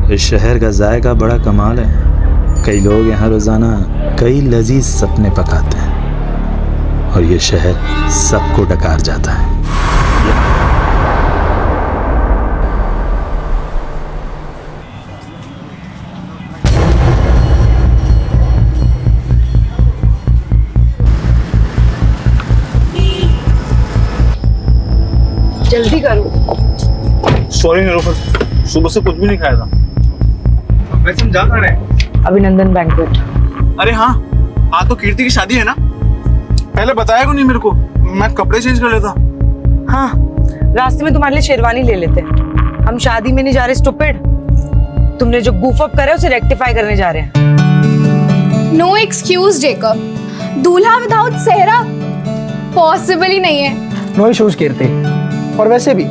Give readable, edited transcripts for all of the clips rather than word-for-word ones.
इस शहर का जायका बड़ा कमाल है। कई लोग यहाँ रोज़ाना कई लजीज सपने पकाते हैं और ये शहर सबको डकार जाता है। जल्दी करो। सॉरी निलोफर, सुबह से कुछ भी नहीं खाया था। वैसे हम जा कहाँ रहे हैं? अभिनंदन बैंक्वेट। अरे हाँ, आज तो कीर्ति की शादी है ना। पहले बताया क्यों नहीं मेरे को? मैं कपड़े चेंज कर लेता। हाँ, रास्ते में तुम्हारे लिए शेरवानी ले लेते हैं। हम शादी में नहीं जा रहे स्टूपिड। तुमने जो गूफ अप करा है उसे रेक्टिफाई करने जा रहे हैं। नो एक्सक्यूज जेकब, दूल्हा विदाउट सेहरा पॉसिबल ही नहीं है। नो इश्यूज कीर्ति। और वैसे भी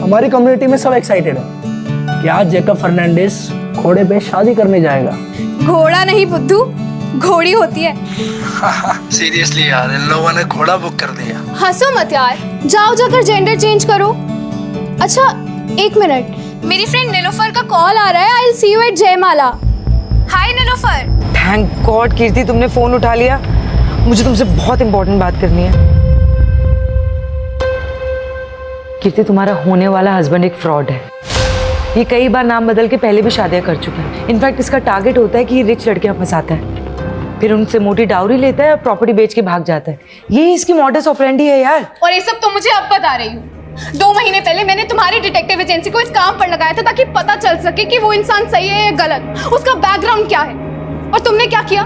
हमारी कम्युनिटी में सब एक्साइटेड है कि आज जेकब फर्नांडिस घोड़े पे शादी करने जाएगा। घोड़ा नहीं बुद्धू, घोड़ी होती है। सीरियसली यार, इन लोगों ने घोड़ा बुक कर दिया। हंसो मत यार, जाओ जाकर जेंडर चेंज करो। अच्छा एक मिनट, मेरी फ्रेंड नीलोफर का कॉल आ रहा है। I will see you at Jaimala. Hi Nilofer. Thank god Kirti तुमने फोन उठा लिया। मुझे तुमसे बहुत इंपॉर्टेंट बात करनी है। कीर्ति, तुम्हारा होने वाला हस्बैंड एक फ्रॉड है। ये कई बार नाम बदल के पहले भी शादियां कर चुका है। इनफैक्ट इसका टारगेट होता है कि ये रिच लड़कियां फंसाता है, फिर उनसे मोटी डाउरी लेता है और प्रॉपर्टी बेच के भाग जाता है। ये इसकी मॉडस ऑपरेंडी है यार। और ये सब तो मुझे अब बता रही हूँ। 2 महीने पहले मैंने तुम्हारी डिटेक्टिव एजेंसी को इस काम पर लगाया था ताकि पता चल सके कि वो इंसान सही है या गलत, उसका बैकग्राउंड क्या है। और तुमने क्या किया?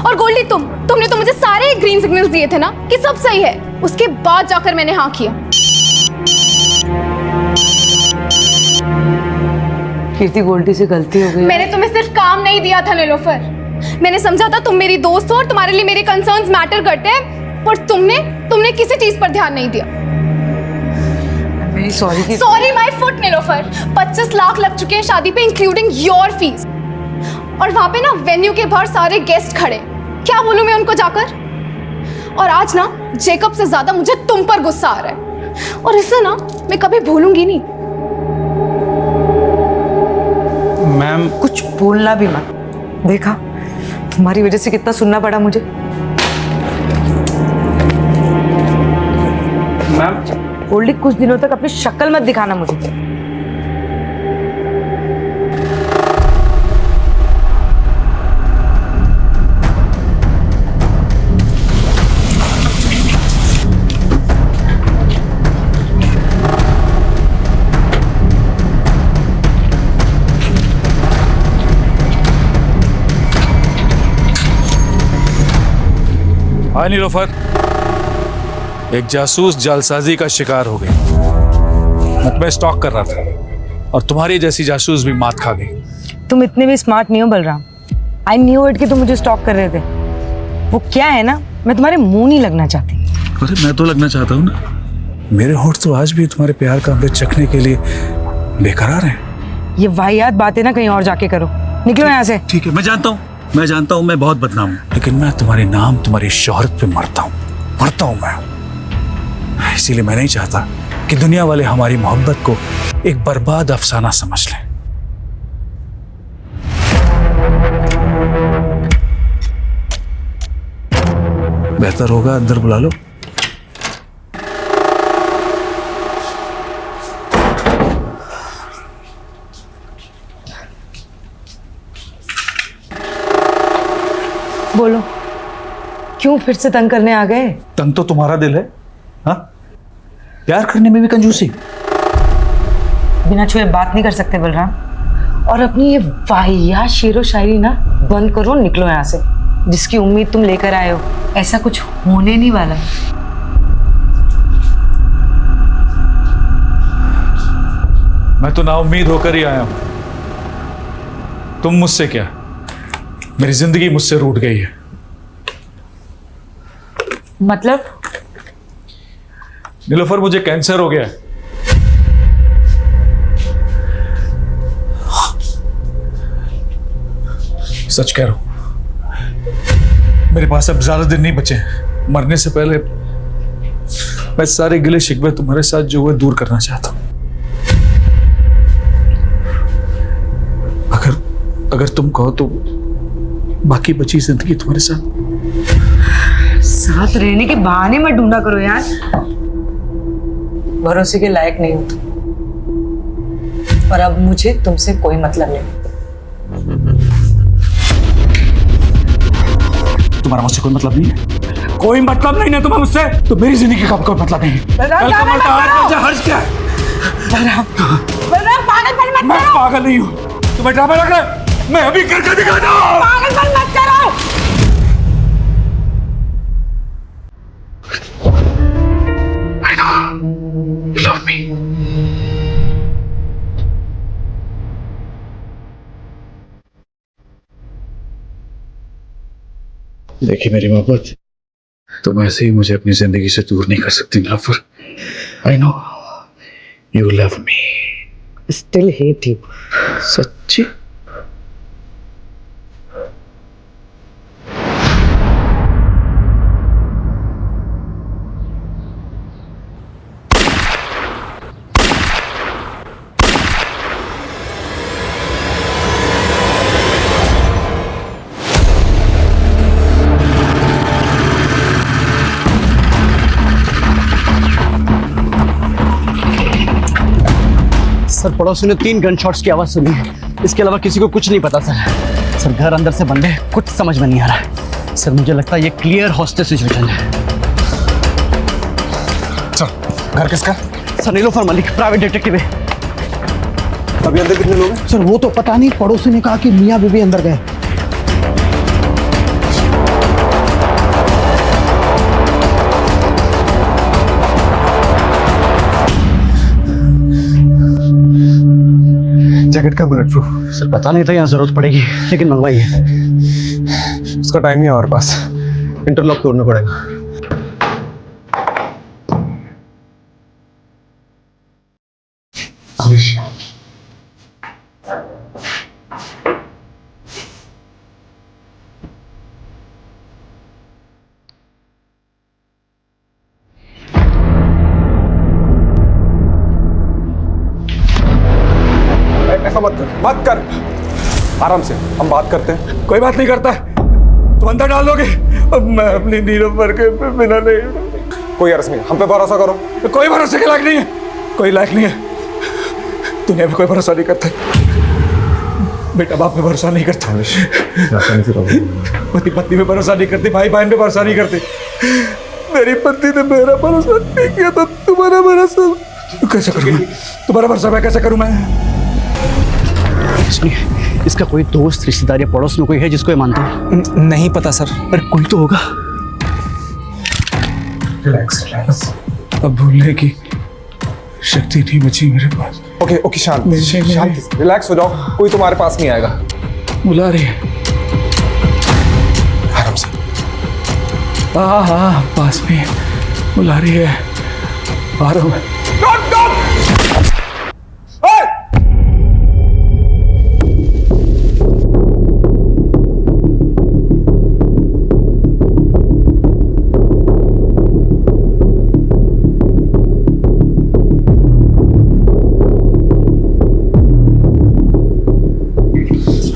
और गोल्डी तुमने तो मुझे सारे ग्रीन सिग्नल्स दिए थे ना कि सब सही है। उसके बाद जाकर मैंने हाँ किया। कीर्ति, गोल्डी से गलती हो गई। मैंने तुम्हें सिर्फ काम नहीं दिया था नीलोफर। मैंने समझा था तुम मेरी दोस्त हो और तुम्हारे लिए मेरे कंसर्न्स मैटर करते हैं, पर तुमने किसी चीज पर ध्यान नहीं दिया। Very sorry. Sorry my foot Nilofer. 25 lakh लग चुके हैं शादी पे, इंक्लूडिंग योर फीस। और वहां पे ना वेन्यू के बाहर सारे गेस्ट खड़े। क्या बोलूं मैं उनको जाकर? और आज ना जेकब से ज्यादा मुझे तुम पर गुस्सा आ रहा है, और इसे ना मैं कभी भूलूंगी नहीं। मैम, कुछ बोलना भी मत। देखा, तुम्हारी वजह से कितना सुनना पड़ा मुझे। मैम गोल्डी, कुछ दिनों तक अपनी शक्ल मत दिखाना मुझे। हाय नीलोफर, एक जासूस जालसाजी का शिकार हो गई। मैं स्टॉक कर रहा था और तुम्हारी जैसी जासूस भी मात खा गई। तुम इतने भी स्मार्ट नहीं हो बलराम। आई न्यू इट कि तुम मुझे स्टॉक कर रहे थे। वो क्या है ना, मैं तुम्हारे मुंह नहीं लगना चाहती। अरे मैं तो लगना चाहता हूँ ना। मेरे होठ तो आज भी तुम्हारे प्यार का अमृत चखने के लिए बेकरार हैं। ये वाहियात बातें ना कहीं और जाके करो। निकलो यहाँ से। ठीक है, मैं जानता हूँ मैं बहुत बदनाम हूँ, लेकिन मैं तुम्हारे नाम, तुम्हारी शोहरत पे मरता हूँ मैं। इसीलिए मैं नहीं चाहता कि दुनिया वाले हमारी मोहब्बत को एक बर्बाद अफसाना समझ लें। बेहतर होगा अंदर बुला लो। बोलो, क्यों फिर से तंग करने आ गए? तंग तो तुम्हारा दिल है। हाँ, प्यार करने में भी कंजूसी। बिना छुए बात नहीं कर सकते बलराम। और अपनी ये वाहियात शेरो शायरी ना बंद करो, निकलो यहाँ से। जिसकी उम्मीद तुम लेकर आए हो, ऐसा कुछ होने नहीं वाला। मैं तो नाउम्मीद होकर ही आया हूं। तुम मुझसे क्या, मेरी जिंदगी मुझसे रूठ गई है। मतलब? नीलोफर, मुझे कैंसर हो गया है। सच कह रहा हूं, मेरे पास अब ज्यादा दिन नहीं बचे हैं। मरने से पहले मैं सारे गिले शिकवे तुम्हारे साथ जो हुए दूर करना चाहता हूं। अगर तुम कहो तो बाकी बची जिंदगी तुम्हारे साथ रहने के बहाने मत ढूंढा करो यार, भरोसे के लायक नहीं हो तुम। और अब मुझे तुमसे कोई मतलब नहीं। तुम्हारा मुझसे कोई मतलब नहीं है? कोई मतलब नहीं है तुम्हें मुझसे? तो मेरी जिंदगी का कोई मतलब नहीं है। हर्ष क्या है? मैं पागल नहीं हूँ, तुम्हें ड्रामा लग रहा है? मैं अभी करके दिखाता हूँ। पागलपन मत करो। I know you love me. देखिए मेरी मोहब्बत, तुम ऐसे ही मुझे अपनी जिंदगी से दूर नहीं कर सकती Nilofar. I know you love me. Still hate you. सच्ची? सर पड़ोसी ने 3 गन शॉट्स की आवाज सुनी है, इसके अलावा किसी को कुछ नहीं पता सर। सर घर अंदर से बंद है, कुछ समझ में नहीं आ रहा है सर। मुझे लगता है ये क्लियर हॉस्टेज सिचुएशन है। सर घर किसका? Sir Nilofer Malik, private detective है। अभी अंदर कितने लोग हैं? सर वो तो पता नहीं, पड़ोसी ने कहा कि मियाँ बीबी अंदर गए। जैकेट का बुलेट प्रूफ? सर पता नहीं था यहाँ जरूरत पड़ेगी, लेकिन मंगवाई है। उसका टाइम नहीं है हमारे पास, इंटरलॉक तोड़ना पड़ेगा। ऐसा मत कर, आराम से हम बात करते हैं। कोई बात नहीं करता, तुम अंदर डाल दोगे? अब मैं अपनी नीलोफर के बिना नहीं। कोई अर्ज नहीं, हम पे भरोसा करो। कोई भरोसे के लायक नहीं है, कोई लायक नहीं है। दुनिया में कोई भरोसा नहीं करता, बेटा बाप पे भरोसा नहीं करता, पति पत्नी पे भरोसा नहीं करती, भाई बहन पे भरोसा नहीं करती। मेरी पत्नी ने मेरा भरोसा नहीं किया तो तुम्हारा भरोसा कैसे करूँ? तुम्हारा भरोसा मैं कैसे करूँ? मैं सुनिए, इसका कोई दोस्त रिश्तेदार या पड़ोस में कोई है जिसको ये मानता है? नहीं पता सर। अरे कोई तो होगा। रिलैक्स, अब भूलने की शक्ति नहीं बची मेरे पास। ओके शांत, रिलैक्स हो जाओ, कोई तुम्हारे पास नहीं आएगा। बुला रही है, आराम से। हाँ पास में बुला रही है, आ रहा हूँ।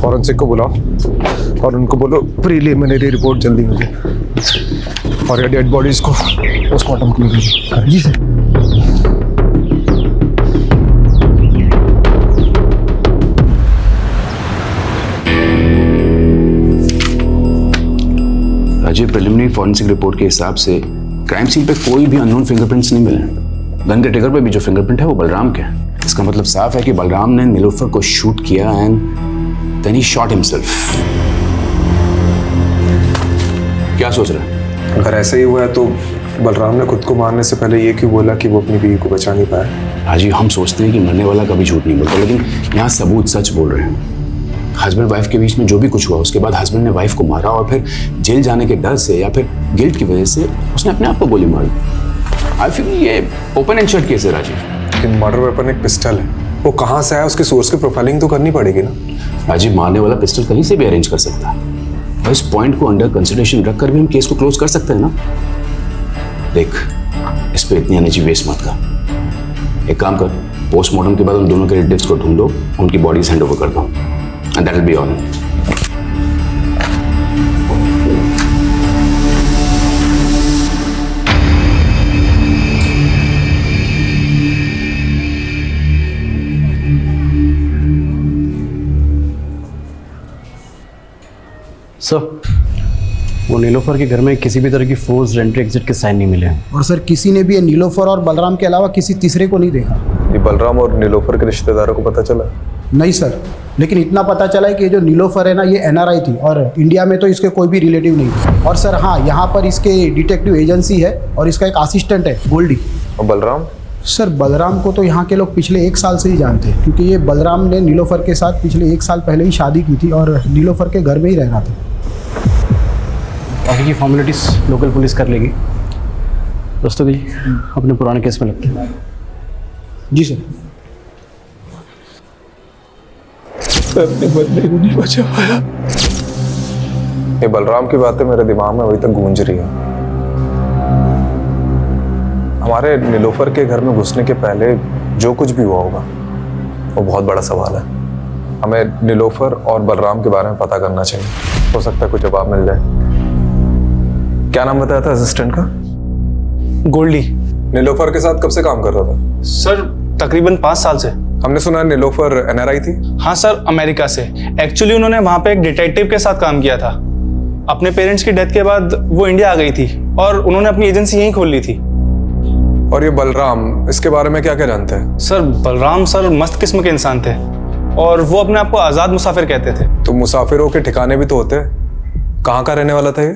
फॉरेंसिक को बुलाओ और उनको बोलो प्रीलिमिनरी रिपोर्ट जल्दी मुझे, और ये डेड बॉडीज को पोस्टमार्टम के लिए भेजो। जी sir. Rajiv, preliminary forensic report के हिसाब से क्राइम सीन पे कोई भी अननोन फिंगरप्रिंट्स नहीं मिले। गन के ट्रिगर पे भी जो फिंगरप्रिंट है वो बलराम के है। इसका मतलब साफ है कि बलराम ने नीलोफर को शूट किया and then he shot himself. क्या सोच रहे हैं? अगर ऐसा ही हुआ है तो बलराम ने खुद को मारने से पहले ये क्यों बोला कि वो अपनी बीवी को बचा नहीं पाया? राजीव, हम सोचते हैं कि मरने वाला कभी झूठ नहीं बोलता, लेकिन यहाँ सबूत सच बोल रहे हैं। हस्बैंड वाइफ के बीच में जो भी कुछ हुआ, उसके बाद हस्बैंड ने वाइफ को मारा और फिर जेल जाने के डर से या फिर गिल्ट की वजह से उसने अपने आप को गोली मारी। आई फील ये ओपन एंड शट केस है राजीव। लेकिन मर्डर वेपन एक पिस्टल है, वो कहाँ से आया, उसके सोर्स की प्रोफाइलिंग तो करनी पड़ेगी ना। राजीव, मारने वाला पिस्टल कहीं से भी अरेंज कर सकता है, और इस पॉइंट को अंडर कंसिडरेशन रखकर भी हम केस को क्लोज कर सकते हैं ना। देख, इस पे इतनी एनर्जी वेस्ट मत कर। एक काम कर, पोस्टमार्टम के बाद उन दोनों के रिलेटिव्स को ढूंढो, उनकी बॉडीज हैंड ओवर करता हूँ। And that will be all. Sir, वो नीलोफर के घर में किसी भी तरह की फोर्स एंट्री एग्जिट के साइन नहीं मिले हैं। और सर किसी ने भी ये नीलोफर और बलराम के अलावा किसी तीसरे को नहीं देखा। ये बलराम और नीलोफर के रिश्तेदारों को पता चला? नहीं सर, लेकिन इतना पता चला है कि ये जो नीलोफर है ना, ये NRI थी और इंडिया में तो इसके कोई भी रिलेटिव नहीं है। और सर हाँ, यहाँ पर इसके डिटेक्टिव एजेंसी है और इसका एक असिस्टेंट है गोल्डी। और बलराम? सर बलराम को तो यहाँ के लोग पिछले 1 साल से ही जानते हैं, क्योंकि ये बलराम ने नीलोफर के साथ पिछले 1 साल पहले ही शादी की थी और नीलोफर के घर में ही रह रहा था। बाकी की फॉर्मेलिटीज लोकल पुलिस कर लेगी। दोस्तों भी अपने पुराने केस में लगते हैं। जी सर। अपने बदले को नहीं बचा पाया। ये बलराम की बातें मेरे दिमाग में अभी तक गूंज रही है। हमारे नीलोफर के घर में घुसने के पहले जो कुछ भी हुआ होगा वो बहुत बड़ा सवाल है। हमें नीलोफर और बलराम के बारे में पता करना चाहिए। हो सकता है कुछ जवाब मिल जाए। क्या नाम बताया था असिस्टेंट का? गोल्डी। नीलोफर के साथ कब से काम कर रहा था? सर तकरीबन 5 साल से। हमने सुना नीलोफर NRI थी। हाँ सर, अमेरिका से। एक्चुअली उन्होंने वहाँ पे एक डिटेक्टिव के साथ काम किया था। अपने पेरेंट्स की डेथ के बाद वो इंडिया आ गई थी और उन्होंने अपनी एजेंसी यहीं खोल ली थी। और ये बलराम, इसके बारे में क्या क्या जानते हैं? सर बलराम सर मस्त किस्म के इंसान थे और वो अपने आप को आज़ाद मुसाफिर कहते थे। तो मुसाफिरों के ठिकाने भी तो होते हैं। कहाँ का रहने वाला था ये?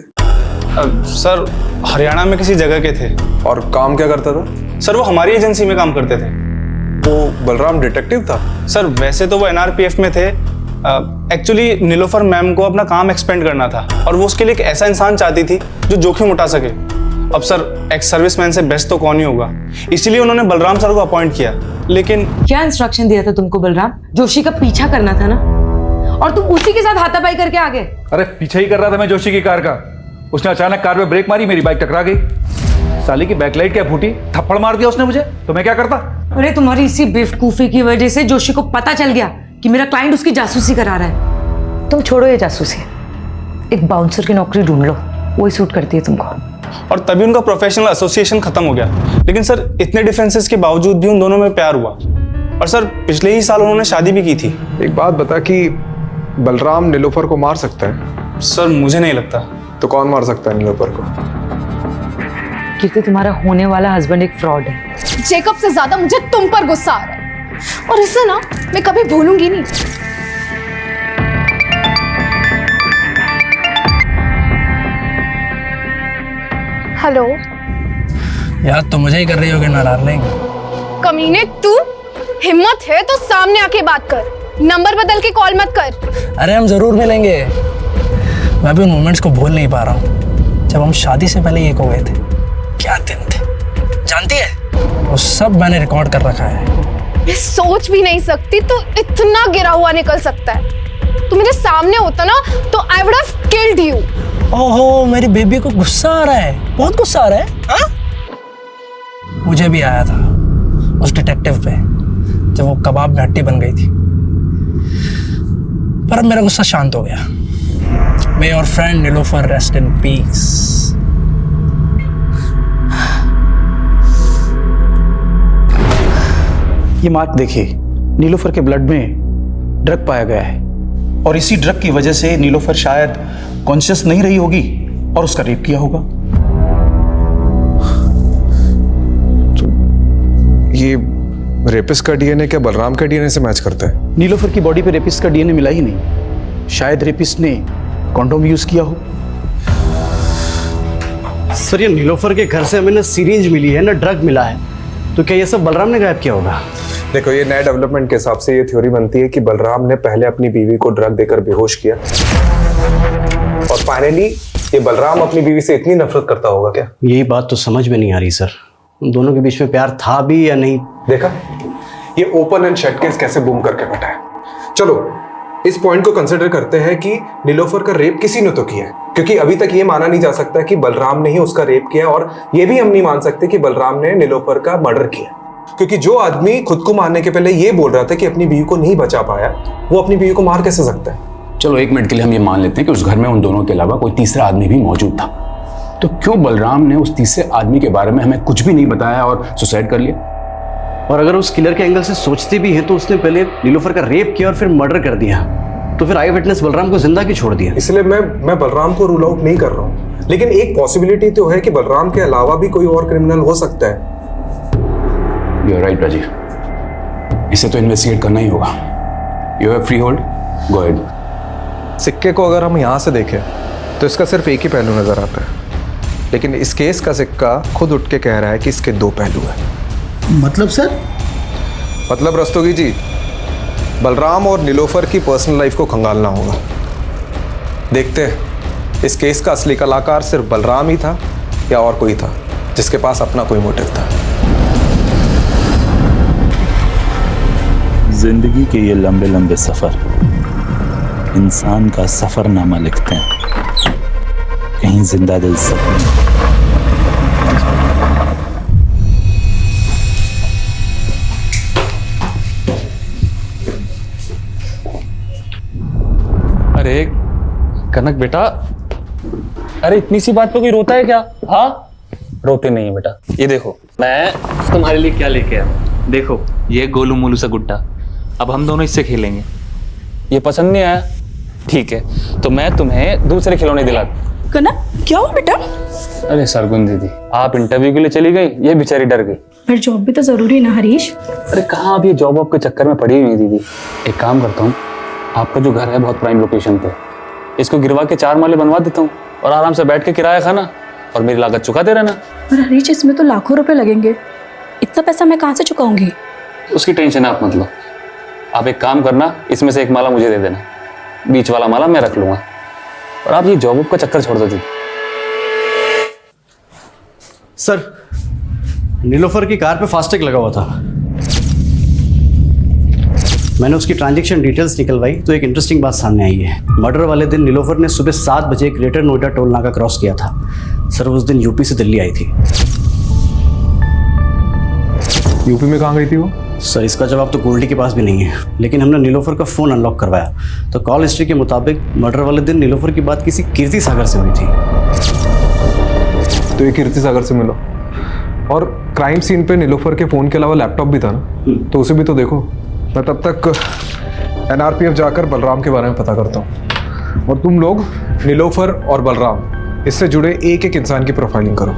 सर हरियाणा में किसी जगह के थे। और काम क्या करता था? सर वो हमारी एजेंसी में काम करते थे। वो बलराम डिटेक्टिव था? सर वैसे तो वो NRPF में थे। एक्चुअली नीलोफर मैम को अपना काम एक्सपेंड करना था और वो उसके लिए एक ऐसा इंसान चाहती थी जो जोखिम उठा सके। अब सर एक्स सर्विसमैन से बेस्ट तो कौन ही होगा, इसीलिए उन्होंने बलराम सर को अपॉइंट किया। लेकिन क्या इंस्ट्रक्शन दिया था तुमको बलराम? जोशी का पीछा करना था ना, और तुम उसी के साथ हाथापाई करके आ गए। अरे पीछे ही कर रहा था मैं जोशी की कार का। उसने अचानक कार में ब्रेक मारी, मेरी बाइक टकरा गई। साली की बैकलाइट क्या फूटी, थप्पड़ मार दिया उसने मुझे। तो मैं क्या करता? अरे तुम्हारी इसी बेवकूफी की वजह से जोशी को पता चल गया कि मेरा क्लाइंट उसकी जासूसी करा रहा है। तुम छोड़ो ये जासूसी, एक बाउंसर की नौकरी ढूंढ लो, वही सूट करती है तुमको। और तभी उनका प्रोफेशनल एसोसिएशन खत्म हो गया। लेकिन सर इतने डिफरेंसेस के बावजूद भी उन दोनों में प्यार हुआ और सर पिछले ही साल उन्होंने शादी भी की थी। एक बात बता कि बलराम नीलोफर को मार सकता है? सर मुझे नहीं लगता। तो कौन मार सकता है नीलोफर को? क्योंकि तुम्हारा होने वाला हस्बैंड एक फ्रॉड है। जेकब से ज्यादा मुझे तुम पर गुस्सा आ रहा है और इसे ना मैं कभी भूलूंगी नहीं। हेलो याद तो मुझे ही कर रही होगी ना डार्लिंग। कमीने, तू हिम्मत है तो सामने आके बात कर, नंबर बदल के कॉल मत कर। अरे हम जरूर मिलेंगे। मैं भी उन मोमेंट्स को भूल नहीं पा रहा हूँ जब हम शादी से पहले एक हो गए थे। क्या दिन थे, जानती है? वो सब मैंने रिकॉर्ड कर रखा है। मैं सोच भी नहीं सकती तू इतना गिरा हुआ निकल सकता है। तू मेरे सामने होता ना तो I would have killed you. ओहो, मेरी बेबी को गुस्सा आ रहा है, बहुत गुस्सा आ रहा है। हाँ? मुझे भी आया था उस डिटेक्टिव पे जब वो कबाब में हड्डी बन गई थी, पर अब मेरा गुस्सा शांत हो गया। May your friend Nilofer rest in peace. ये मार्क देखिए, नीलोफर के ब्लड में ड्रग पाया गया है और इसी ड्रग की वजह से नीलोफर शायद कॉन्शियस नहीं रही होगी और उसका रेप किया होगा। तो ये रेपिस्ट का DNA क्या बलराम के DNA से मैच करता है? नीलोफर की बॉडी पे रेपिस्ट का DNA मिला ही नहीं। शायद रेपिस्ट ने कॉन्डोम यूज किया हो। सर ये नीलोफर के घर से हमें ना सीरीज मिली है ना ड्रग मिला है, तो क्या ये सब बलराम ने गायब किया होगा? देखो, ये नए डेवलपमेंट के हिसाब से ये थ्योरी बनती है कि बलराम ने पहले अपनी बीवी को ड्रग देकर बेहोश किया और फाइनली ये बलराम अपनी बीवी से इतनी नफरत करता होगा क्या? यही बात तो समझ में नहीं आ रही सर, उन दोनों के बीच में प्यार था भी या नहीं। देखा, ये ओपन एंड शट केस कैसे बूम करके बैठा है। चलो इस पॉइंट को कंसिडर करते हैं कि नीलोफर का रेप किसी ने तो किया है, क्योंकि अभी तक ये माना नहीं जा सकता कि बलराम ने ही उसका रेप किया और ये भी हम नहीं मान सकते कि बलराम ने नीलोफर का मर्डर किया। क्योंकि जो आदमी खुद को मारने के पहले ये बोल रहा था कि अपनी बीवी को नहीं बचा पाया, वो अपनी बीवी को मार कैसे सकता है? चलो 1 मिनट के लिए हम ये मान लेते हैं कि उस घर में उन दोनों के अलावा कोई तीसरा आदमी भी मौजूद था, तो क्यों बलराम ने उस तीसरे आदमी के बारे में हमें कुछ भी नहीं बताया और सुसाइड कर लिया? और अगर उस किलर के एंगल से सोचते भी हैं तो उसने पहले नीलोफर का रेप किया और फिर मर्डर कर दिया, तो फिर आई विटनेस बलराम को जिंदा क्यों छोड़ दिया? इसलिए मैं बलराम को रूल आउट नहीं कर रहा हूँ, लेकिन एक पॉसिबिलिटी तो है कि बलराम के अलावा भी कोई और क्रिमिनल हो सकता है। यू आर राइट राजीव, इसे तो इन्वेस्टिगेट करना ही होगा। You have free hold, go ahead. सिक्के को अगर हम यहाँ से देखें तो इसका सिर्फ एक ही पहलू नजर आता है, लेकिन इस केस का सिक्का खुद उठ के कह रहा है कि इसके 2 पहलू हैं। मतलब सर? मतलब रस्तोगी जी, बलराम और नीलोफर की पर्सनल लाइफ को खंगालना होगा। देखते हैं इस केस का असली कलाकार सिर्फ बलराम ही था या और कोई था जिसके पास अपना कोई मोटिव था। जिंदगी के ये लंबे लंबे सफर इंसान का सफरनामा लिखते हैं, कहीं जिंदा दिल सपने। अरे कनक बेटा, अरे इतनी सी बात पे कोई रोता है क्या? हाँ, रोते नहीं है बेटा। ये देखो मैं तुम्हारे लिए क्या लेके आया। देखो ये गोलू मोलू सा गुड्डा, अब हम दोनों इससे खेलेंगे। ये पसंद नहीं आया? ठीक है, तो मैं तुम्हें दूसरे खिलौने दिला। कनक क्या हुआ बेटा? अरे सरगुन दीदी, आप इंटरव्यू के लिए चली गई, ये बेचारी डर गई। पर जॉब भी तो जरूरी ना हरीश। अरे कहाँ, अब ये जॉब वॉब के चक्कर में पड़ी हुई है दीदी। एक काम करता हूँ, आपका जो घर है बहुत प्राइम लोकेशन पे, इसको गिरवा के 4 माले बनवा देता हूँ और आराम से बैठ के किराया खाना और मेरी लागत चुकाते रहना। पर हरीश इसमें तो लाखों रुपए लगेंगे, इतना पैसा मैं कहाँ से चुकाऊंगी? उसकी टेंशन आप मत लो। आप एक काम करना, इसमें से एक माला मुझे दे देना, बीच वाला माला मैं रख लूंगा, और आप ये जॉब का चक्कर छोड़ दो दीदी। सर, नीलोफर की कार पे फास्टैग लगा हुआ था। मैंने उसकी ट्रांजैक्शन डिटेल्स निकलवाई तो एक इंटरेस्टिंग बात सामने आई है। मर्डर वाले दिन नीलोफर ने सुबह 7 बजे ग्रेटर नोएडा टोल नाका क्रॉस किया था। सर उस दिन यूपी से दिल्ली आई थी। यूपी में कहाँ गई थी वो? सर इसका जवाब तो गोल्डी के पास भी नहीं है, लेकिन हमने नीलोफर का फ़ोन अनलॉक करवाया तो कॉल हिस्ट्री के मुताबिक मर्डर वाले दिन नीलोफर की बात किसी कीर्ति सागर से हुई थी। तो ये कीर्ति सागर से मिलो, और क्राइम सीन पे नीलोफर के फ़ोन के अलावा लैपटॉप भी था ना, तो उसे भी तो देखो। मैं तब तक NRPF जाकर बलराम के बारे में पता करता हूँ, और तुम लोग नीलोफर और बलराम इससे जुड़े एक इंसान की प्रोफाइलिंग करो।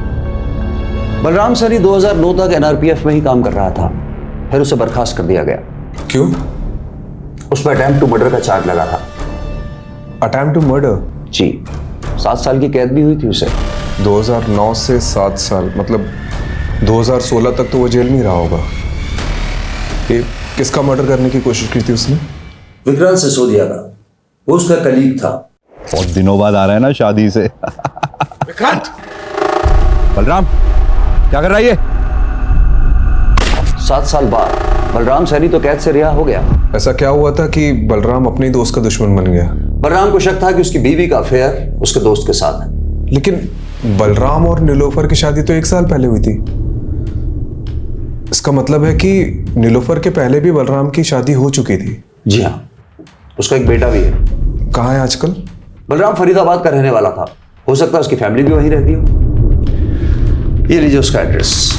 बलराम सर ही 2009 तक NRPF में ही काम कर रहा था, फिर उसे बर्खास्त कर दिया गया। क्यों? उस पर अटेम्प्ट टू मर्डर का चार्ज लगा था। Attempt to murder? जी, 7 साल की कैद भी हुई थी उसे। 2009 से 7 साल, मतलब 2016 तक तो वो जेल में ही रहा होगा। ये किसका मर्डर करने की कोशिश की थी उसने? विक्रांत सिसोदिया का, वो उसका कलीग था। बहुत दिनों बाद आ रहा है ना शादी से। विक्रांत! बलराम क्या कर रहा है ये? 7 साल बाद बलराम सैनी तो कैद से रिहा हो गया। ऐसा क्या हुआ था कि बलराम अपने ही दोस्त का दुश्मन बन गया? बलराम को शक था कि उसकी बीवी का अफेयर उसके दोस्त के साथ है। लेकिन बलराम और नीलोफर की शादी तो 1 साल पहले हुई थी। इसका मतलब है कि नीलोफर के पहले भी बलराम की शादी हो चुकी थी। जी हाँ, उसका एक बेटा भी है। कहाँ है आजकल? बलराम फरीदाबाद का रहने वाला था, हो सकता है उसकी फैमिली भी वहीं रहती हो। ये लीजिए उसका एड्रेस।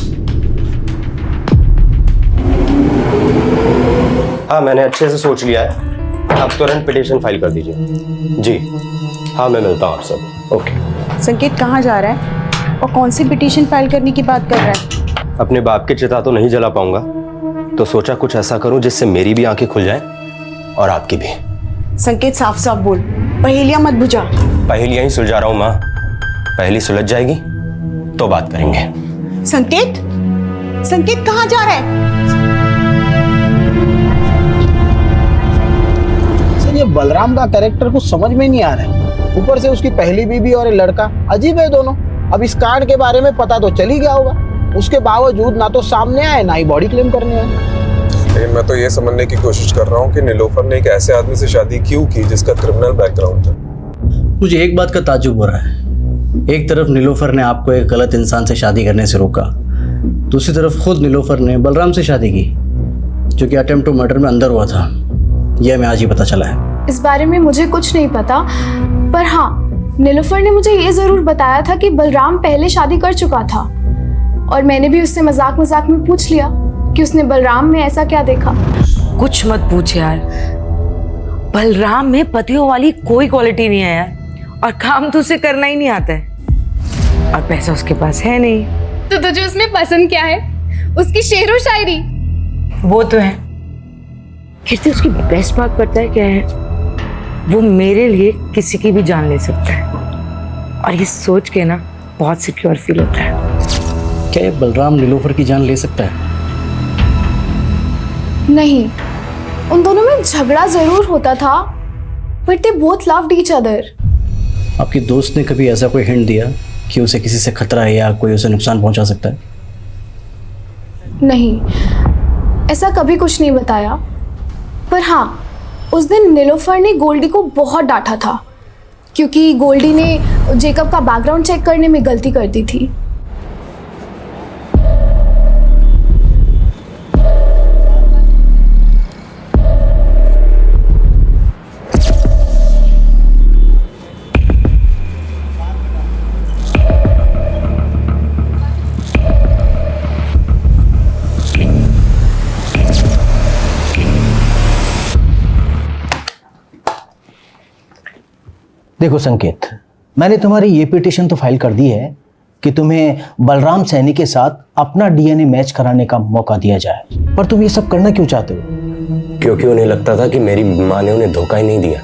हाँ, मैंने अच्छे से सोच लिया है, आप तुरंत पिटीशन फाइल कर दीजिए। जी हाँ, मैं मिलता हूँ आप सब। ओके। संकेत कहाँ जा रहा है और कौन सी पिटीशन फाइल करने की बात कर रहा है? अपने बाप की चिता तो नहीं जला पाऊंगा, तो सोचा कुछ ऐसा करूं जिससे मेरी भी आंखें खुल जाएं और आपकी भी। संकेत साफ साफ बोल, पहेलियां मत बुझा। पहेलियां ही सुलझा रहा हूं माँ, पहेली सुलझ जाएगी तो बात करेंगे। संकेत, संकेत कहाँ जा रहा है? सर ये बलराम का कैरेक्टर कुछ समझ में नहीं आ रहा है। ऊपर से उसकी पहली बीवी और एक लड़का, अजीब है दोनों। अब इस कांड के बारे में पता तो चल ही गया होगा, उसके बावजूद ना तो सामने आए ना ही बॉडी क्लेम करने आए। मैं तो ये समझने की कोशिश कर रहा हूँ कि नीलोफर ने एक ऐसे आदमी से शादी क्यों की जिसका क्रिमिनल बैकग्राउंड था। मुझे एक बात का ताज्जुब हो रहा है। एक तरफ नीलोफर ने आपको एक गलत इंसान से शादी करने से रोका, दूसरी तरफ खुद नीलोफर ने बलराम से शादी की, जो कि अटेम्प्ट टू मर्डर में अंदर हुआ था। यह हमें आज ही पता चला है। इस बारे में मुझे कुछ नहीं पता, पर हाँ, नीलोफर ने मुझे ये जरूर बताया था कि बलराम पहले शादी कर चुका था, और मैंने भी उससे मजाक मजाक में पूछ लिया कि उसने बलराम में ऐसा क्या देखा। कुछ मत पूछ यार, बलराम में पतियों वाली कोई क्वालिटी नहीं है यार, और काम तो उसे करना ही नहीं आता है, और पैसा उसके पास है नहीं। तो तुझे उसमें पसंद क्या है? उसकी शेरो शायरी? वो तो है। कीर्ति, उसकी बेस्ट बात पता है क्या है? वो मेरे लिए किसी की भी जान ले सकता है, और ये सोच के ना बहुत सिक्योर फील होता है। क्या ये बलराम नीलोफर की जान ले सकता है? नहीं, उन दोनों में झगड़ा जरूर होता था, but they both loved each other. आपकी दोस्त ने कभी ऐसा कोई हिंट दिया कि उसे किसी से खतरा है या कोई उसे नुकसान पहुंचा सकता है? नहीं, ऐसा कभी कुछ नहीं बताया। पर हाँ, उस दिन नीलोफर ने गोल्डी को बहुत डांटा था, क्योंकि गोल्डी ने जेकब का बैकग्राउंड चेक करने में गलती कर दी थी। देखो संकेत, मैंने तुम्हारी ये पिटीशन तो फाइल कर दी है कि तुम्हें बलराम सैनी के साथ अपना डीएनए मैच कराने का मौका दिया जाए, पर तुम ये सब करना क्यों चाहते हो? क्योंकि उन्हें लगता था कि मेरी माँ ने उन्हें धोखा ही नहीं दिया,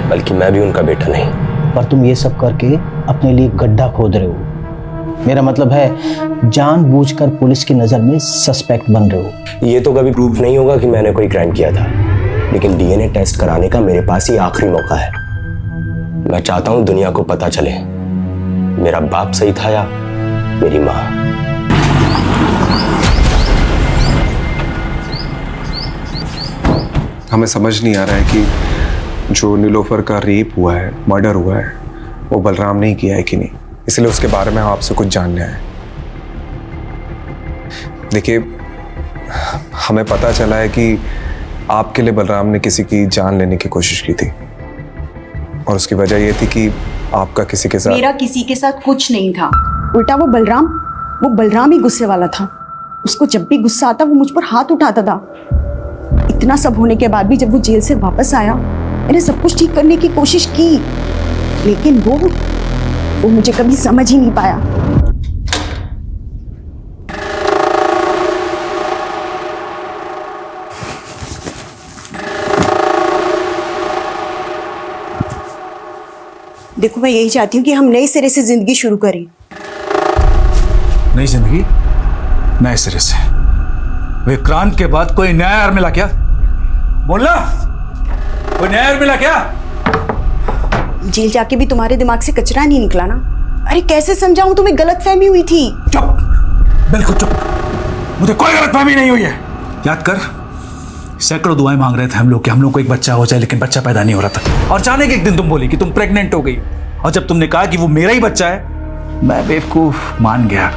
बल्कि मैं भी उनका बेटा नहीं। पर तुम ये सब करके अपने लिए गड्ढा खोद रहे हो। मेरा मतलब है जानबूझकर पुलिस की नजर में सस्पेक्ट बन रहे हो। ये तो कभी प्रूफ नहीं होगा कि मैंने कोई क्राइम किया था, लेकिन डीएनए टेस्ट कराने का मेरे पास ही आखिरी मौका है। मैं चाहता हूं दुनिया को पता चले मेरा बाप सही था या मेरी माँ। हमें समझ नहीं आ रहा है कि जो नीलोफर का रेप हुआ है, मर्डर हुआ है, वो बलराम ने ही किया है कि नहीं। इसलिए उसके बारे में हम आपसे कुछ जानने आए। देखिए, हमें पता चला है कि आपके लिए बलराम ने किसी की जान लेने की कोशिश की थी, और उसकी वजह ये थी कि आपका किसी के साथ। मेरा किसी के साथ कुछ नहीं था, उल्टा वो बलराम ही गुस्से वाला था। उसको जब भी गुस्सा आता वो मुझ पर हाथ उठाता था। इतना सब होने के बाद भी जब वो जेल से वापस आया, मैंने सब कुछ ठीक करने की कोशिश की, लेकिन वो मुझे कभी समझ ही नहीं पाया। देखो, मैं यही चाहती हूँ कि हम नए सिरे से जिंदगी शुरू करें। नई जिंदगी नए सिरे से? विक्रांत के बाद कोई नया यार मिला क्या? बोलना, कोई नया यार मिला क्या? जेल जाके भी तुम्हारे दिमाग से कचरा नहीं निकला ना? अरे कैसे समझाऊं, तुम्हें गलतफहमी हुई थी। चुप, बिल्कुल चुप। मुझे कोई गलतफहमी नहीं हुई है। याद कर, सैकड़ों दुआएं मांग रहे थे हम लोग कि हम लोग को एक बच्चा हो जाए, लेकिन बच्चा पैदा नहीं हो रहा था। और अचानक एक दिन तुम बोली कि तुम प्रेग्नेंट हो गई, और जब तुमने कहा कि वो मेरा ही बच्चा है, मैं बेवकूफ मान गया।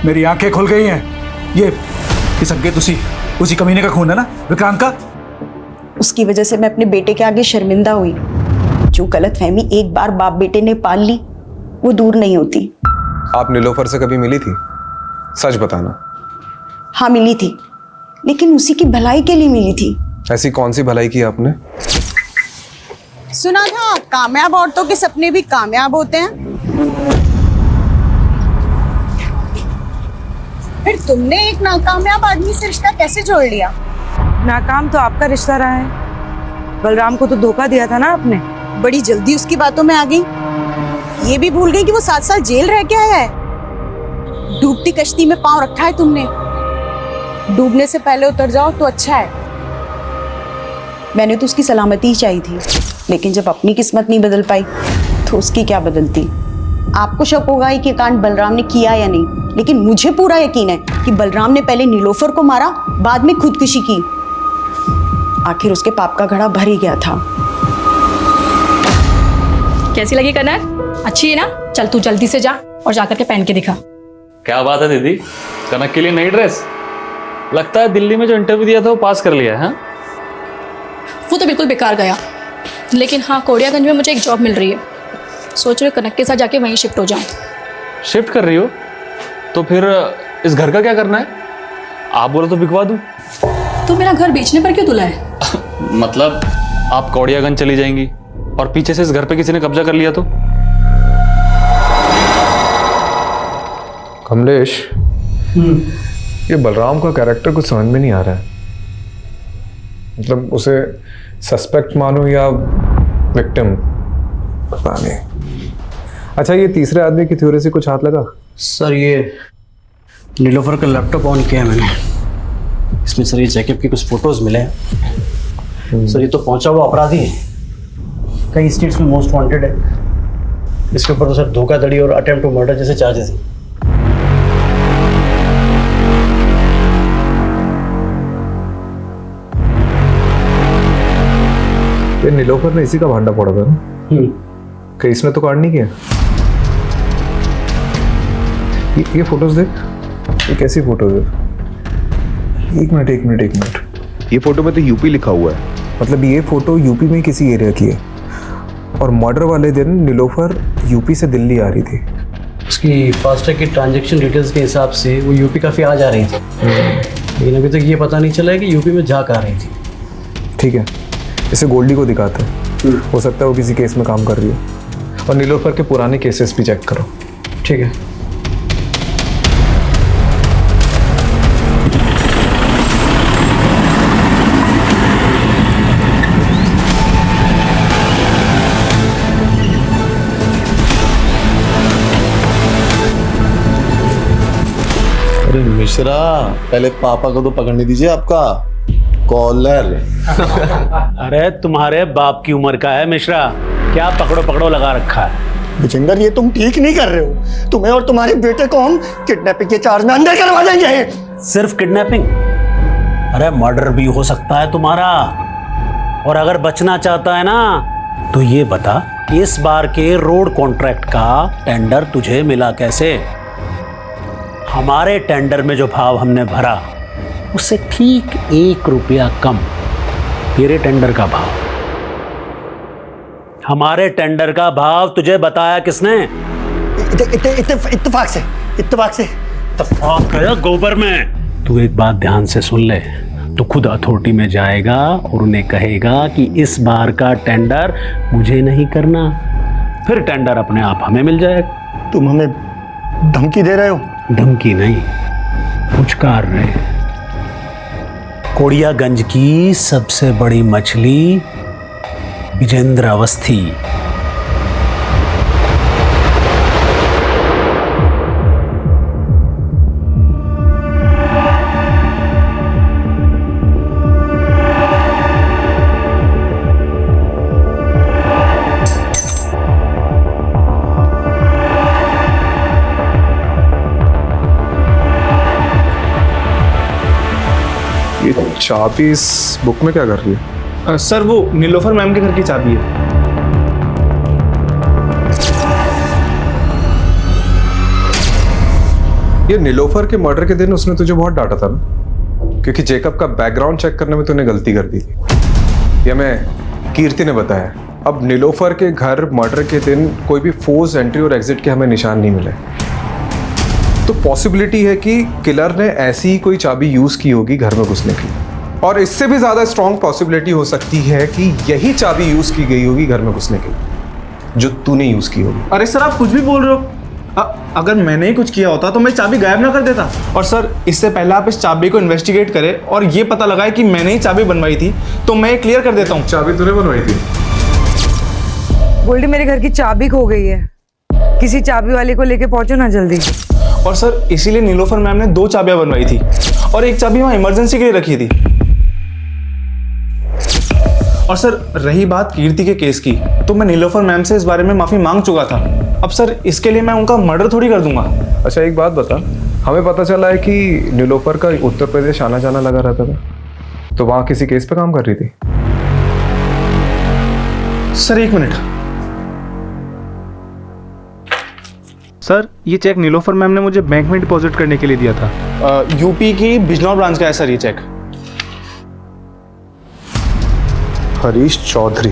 मेरी आंखें खुल गई हैं। ये संकेत उसी कमीने का खून है ना, विक्रांत का? उसकी वजह से मैं अपने बेटे के आगे शर्मिंदा हुई। जो गलतफहमी एक बार बाप बेटे ने पाल ली, वो दूर नहीं होती। आप नीलोफर से कभी मिली थी? सच बताना। हाँ मिली थी, लेकिन उसी की भलाई के लिए मिली थी। ऐसी कौन सी भलाई की आपने? सुना था कामयाब औरतों के सपने भी कामयाब होते हैं। फिर तुमने एक नाकामयाब आदमी से रिश्ता कैसे जोड़ लिया? नाकाम तो आपका रिश्ता रहा है। बलराम को तो धोखा दिया था ना आपने। बड़ी जल्दी उसकी बातों में आ गई। ये भी भूल गई कि वो 7 साल जेल रह के आया है। डूबती कश्ती में पांव रखा है तुमने। डूबने से पहले उतर जाओ तो अच्छा है। मैंने तो उसकी सलामती ही चाहिए थी, लेकिन जब अपनी किस्मत नहीं बदल पाई तो उसकी क्या बदलती। आपको शक होगा ही कि कांड बलराम ने किया या नहीं, लेकिन मुझे पूरा यकीन है कि बलराम ने पहले नीलोफर को मारा, बाद में खुदकुशी की। आखिर उसके पाप का घड़ा भर ही गया था। कैसी लगी कनक? अच्छी है ना? चल तू जल्दी से जा और जाकर के पहन के दिखा। क्या बात है दीदी, कनक के लिए नई ड्रेस? लगता है दिल्ली में जो इंटरव्यू दिया था वो पास कर लिया है। हाँ? वो तो बिल्कुल बेकार गया, लेकिन हाँ कोड़ियागंज में मुझे एक जॉब मिल रही है। सोच रही हूँ कनक के साथ जाके वहीं शिफ्ट हो जाऊँ। शिफ्ट कर रही हो? तो फिर इस घर का क्या करना है? आप बोलो तो बिकवा दूं। तो मेरा घर बेचने पर क्यों तुला है? मतलब आप कौड़ियागंज चली जाएंगी और पीछे से इस घर पे किसी ने कब्जा कर लिया तो? कमलेश, ये बलराम का कैरेक्टर कुछ समझ में नहीं आ रहा है। मतलब उसे सस्पेक्ट मानो या विक्टिम, पता नहीं। अच्छा, ये तीसरे आदमी की थ्योरी से कुछ हाथ लगा? सर ये नीलोफर का लैपटॉप ऑन किया है मैंने, इसमें सर ये जैकब की कुछ फोटोज मिले हैं। सर ये तो पहुंचा हुआ अपराधी है, कई स्टेट्स में मोस्ट वांटेड है। इसके ऊपर तो सर धोखाधड़ी और अटेम्प्ट टू मर्डर जैसे चार्जेस हैं। ये नीलोफर ने इसी का भांडा फोड़ा था ना? कहीं इसमें तो कांड नहीं किया? ये फोटोज देख, ये कैसी फोटोज है? एक मिनट। ये फोटो में तो यूपी लिखा हुआ है। मतलब ये फोटो यूपी में किसी एरिया की है और मर्डर वाले दिन नीलोफर यूपी से दिल्ली आ रही थी। उसकी फास्टैग की ट्रांजैक्शन डिटेल्स के हिसाब से वो यूपी काफ़ी आ जा रही थी, लेकिन अभी तक ये पता नहीं चला है कि यूपी में जा कर रही थी। ठीक है, इसे गोल्डी को दिखाते हैं, हो सकता है वो किसी केस में काम कर रही है। और नीलोफर के पुराने केसेस भी चेक करो। ठीक है। अरे मिश्रा, पहले पापा को तो पकड़ने दीजिए आपका कॉलर। अरे तुम्हारे बाप की उम्र का है मिश्रा, क्या पकड़ो पकड़ो लगा रखा है। विजेंदर, ये तुम ठीक नहीं कर रहे हो। तुम्हें और तुम्हारे बेटे को हम किडनैपिंग के चार्ज में अंदर करवा देंगे। सिर्फ किडनैपिंग? अरे मर्डर भी हो सकता है तुम्हारा। और अगर बचना चाहता है ना तो ये बता, इस बार के रोड कॉन्ट्रैक्ट का टेंडर तुझे मिला कैसे? हमारे टेंडर में जो भाव हमने भरा उससे ठीक 1 रुपया कम तेरे टेंडर का भाव। हमारे टेंडर का भाव तुझे बताया किसने? इत्तेफाक से। इत्तेफाक है गोबर में। तू एक बात ध्यान से सुन ले, तो खुद अथॉरिटी में जाएगा और उन्हें कहेगा कि इस बार का टेंडर मुझे नहीं करना, फिर टेंडर अपने आप हमें मिल जाएगा। तुम हमें धमकी दे रहे हो? धमकी नहीं, पुचकार रहे। कोड़ियागंज की सबसे बड़ी मछली विजेंद्र अवस्थी। चाबी इस बुक में क्या कर रही है? सर वो नीलोफर मैम के घर की चाबी है। ये नीलोफर के मर्डर के दिन उसने तुझे बहुत डांटा था ना, क्योंकि जेकब का बैकग्राउंड चेक करने में तूने गलती कर दी थी। ये हमें कीर्ति ने बताया। अब नीलोफर के घर मर्डर के दिन कोई भी फोर्स एंट्री और एग्जिट के हमें निशान नहीं मिले, तो पॉसिबिलिटी है कि किलर ने ऐसी ही कोई चाबी यूज की होगी घर में घुसने की। और इससे भी ज्यादा स्ट्रॉन्ग पॉसिबिलिटी हो सकती है कि यही चाबी यूज की गई होगी घर में घुसने की, जो तूने यूज की होगी। अरे सर, आप कुछ भी बोल रहे हो। अगर मैंने ही कुछ किया होता तो मैं चाबी गायब ना कर देता। और सर, इससे पहले आप इस चाबी को इन्वेस्टिगेट करें और ये पता लगाए कि मैंने ही चाबी बनवाई थी, तो मैं क्लियर कर देता हूँ। चाबी तूने बनवाई थी? गोल्डी, मेरे घर की चाबी खो गई है, किसी चाबी वाले को लेके पहुंचो ना जल्दी। और सर, इसीलिए नीलोफर मैम ने 2 चाबियां बनवाई थी और एक चाबी वहां इमरजेंसी के लिए रखी थी। और सर, रही बात कीर्ति के केस की, तो मैं नीलोफर मैम से इस बारे में माफी मांग चुका था। अब सर, इसके लिए मैं उनका मर्डर थोड़ी कर दूंगा। अच्छा, एक बात बता, हमें पता चला है कि नीलोफर का उत्तर प्रदेश आना जाना लगा रहता था, तो वहां किसी केस पे काम कर रही थी? Sir, 1 minute. सर ये चेक नीलोफर मैम ने मुझे बैंक में डिपॉजिट करने के लिए दिया था। यूपी की बिजनौर ब्रांच का है सर ये चेक। हरीश चौधरी।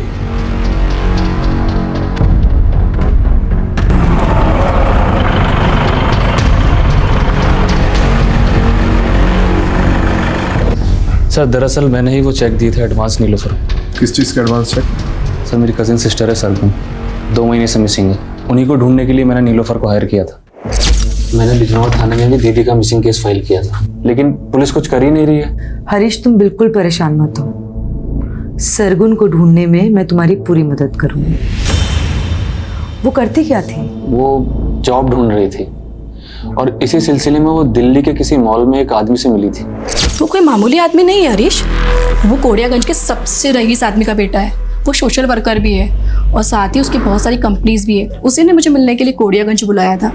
सर दरअसल मैंने ही वो चेक दिए थे एडवांस नीलोफर। किस चीज़ का एडवांस चेक? सर मेरी कजिन सिस्टर है सरगुन, 2 महीने से मिसिंग है। उन्हीं को ढूंढने के लिए मैंने नीलोफर को हायर किया था। मैंने बिजनौर थाने में भी दीदी का मिसिंग केस फाइल किया था, लेकिन पुलिस कुछ कर ही नहीं रही है। हरीश तुम बिल्कुल परेशान मत हो, सरगुन को ढूंढने में मैं तुम्हारी पूरी मदद करूंगी। वो करती क्या थी? वो जॉब ढूंढ रही थी और इसी सिलसिले में वो दिल्ली के किसी मॉल में एक आदमी से मिली थी। वो कोई मामूली आदमी नहीं है हरीश, वो कोड़ियागंज के सबसे रईस आदमी का बेटा है। वो सोशल वर्कर भी है और साथ ही उसकी बहुत सारी कंपनीज भी है। उसी ने मुझे मिलने के लिए कोड़ियागंज बुलाया था।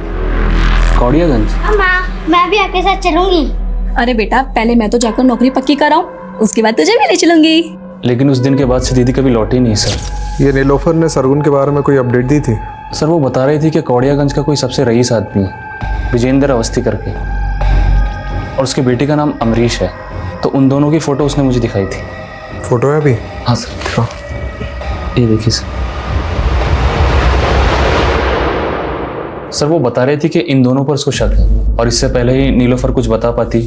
कोड़ियागंज? माँ मैं भी आपके साथ चलूंगी। अरे बेटा पहले मैं तो जाकर नौकरी पक्की कराऊं, उसके बाद तुझे भी ले चलूंगी। लेकिन उस दिन के बाद से दीदी कभी लौटी नहीं सर। ये नीलोफर ने सरगुन के बारे में कोई अपडेट दी थी? सर वो बता रही थी कि कोड़ियागंज का कोई सबसे रईस आदमी है, विजेंद्र अवस्थी करके, और उसके बेटे का नाम अमरीश है। तो उन दोनों की फोटो उसने मुझे दिखाई थी। फोटो है अभी? हाँ सर, ये देखिए सर वो बता रही थी कि इन दोनों पर उसको शक है, और इससे पहले ही नीलोफर कुछ बता पाती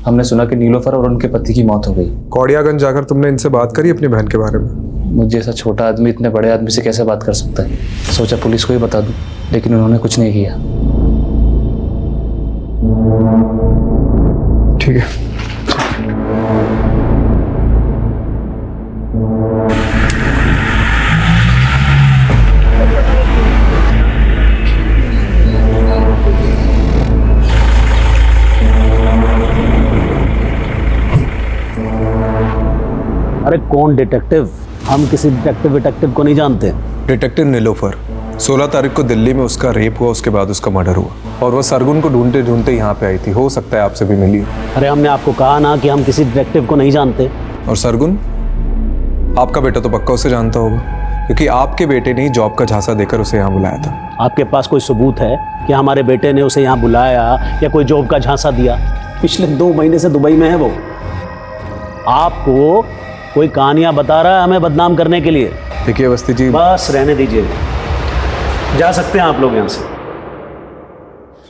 हमने सुना कि नीलोफर और उनके पति की मौत हो गई। कोड़ियागंज जाकर तुमने इनसे बात करी अपनी बहन के बारे में? मुझे ऐसा छोटा आदमी इतने बड़े आदमी से कैसे बात कर सकता है? सोचा पुलिस को ही बता दूं, लेकिन उन्होंने कुछ नहीं किया। ठीक है। अरे कौन डिटेक्टिव? हम किसी डिटेक्टिव को नहीं जानते। डिटेक्टिव नीलोफर। 16 तारीख को दिल्ली में उसका रेप हुआ, उसके बाद उसका मर्डर हुआ, और वो सरगुन को ढूंढते ढूंढते यहाँ पे आई थी। हो सकता है आपसे भी मिली। अरे हमने आपको कहा ना कि हम किसी डिटेक्टिव को नहीं जानते। और सरगुन, आपका बेटा तो पक्का उसे जानता होगा, क्योंकि आपके बेटे ने ही जॉब का झांसा देकर उसे यहाँ बुलाया था। आपके पास कोई सबूत है कि हमारे बेटे ने उसे यहाँ बुलाया या कोई जॉब का झांसा दिया? पिछले 2 महीने से दुबई में है वो। आपको कोई कहानियां बता रहा है हमें बदनाम करने के लिए। देखिए अवस्थी जी, बस रहने दीजिए, जा सकते हैं आप लोग यहाँ से।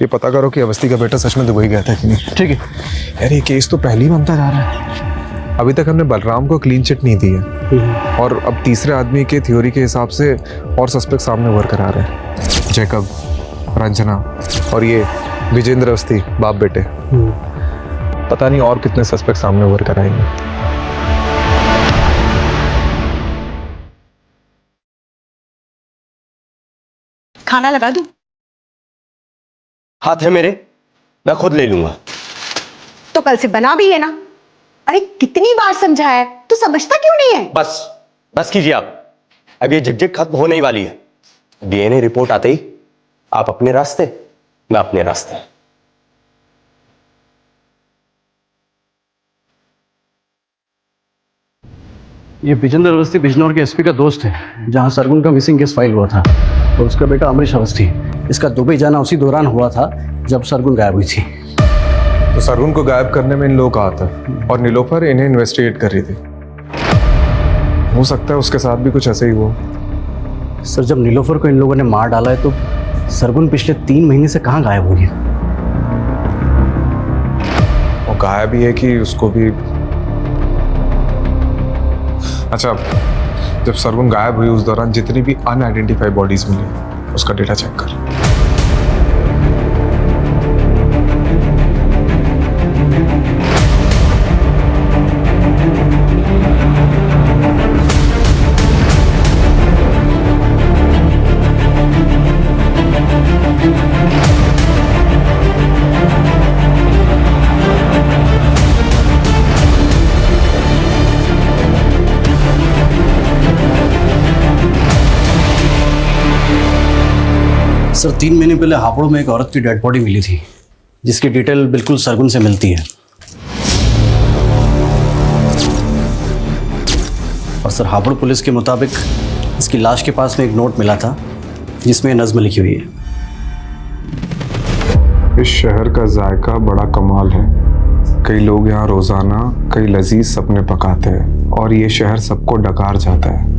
ये पता करो कि अवस्थी का बेटा सच में दुबई गया था कि नहीं। ठीक है यार, ये केस तो पहले ही बनता जा रहा है। अभी तक हमने बलराम को क्लीन चिट नहीं दी है, और अब तीसरे आदमी के थ्योरी के हिसाब से और सस्पेक्ट सामने उभर कर आ रहे हैं। जैकब, रंजना और ये विजेंद्र अवस्थी, बाप बेटे। पता नहीं और कितने सस्पेक्ट सामने उभर कर आएंगे। खाना लगा दूं? हाथ है मेरे, मैं खुद ले लूंगा। तो कल से बना भी है ना। अरे कितनी बार समझाया है, तू समझता क्यों नहीं है? बस कीजिए आप, अब ये झकझक खत्म होने ही वाली है। डीएनए रिपोर्ट आते ही आप अपने रास्ते, मैं अपने रास्ते। ये विजेंद्र अवस्थी बिजनौर के एसपी का दोस्त है, जहां सरगुन का मिसिंग केस फाइल हुआ था, और उसका बेटा अमरीश अवस्थी। इसका दुबई जाना उसी दौरान हुआ था जब सरगुन गायब हुई थी। तो सरगुन को गायब करने में इन लोगों का हाथ है, और नीलोफर इन्हें इन्वेस्टिगेट कर रही थी। हो सकता है उसके साथ भी कुछ ऐसे ही हुआ। सर जब नीलोफर को इन लोगों ने मार डाला है, तो सरगुन पिछले 3 महीने से कहाँ गायब हुई है? और गायब भी है कि उसको भी। अच्छा, जब सरगुन गायब हुई उस दौरान जितनी भी अनआइडेंटिफाइड बॉडीज मिली, उसका डेटा चेक कर। सर 3 महीने पहले हापुड़ में एक औरत की डेड बॉडी मिली थी, जिसकी डिटेल बिल्कुल सरगुन से मिलती है। और सर हापुड़ पुलिस के मुताबिक इसकी लाश के पास में एक नोट मिला था, जिसमें नज़्म लिखी हुई है। इस शहर का जायका बड़ा कमाल है। कई लोग यहाँ रोजाना कई लजीज सपने पकाते हैं और ये शहर सबको डकार जाता है।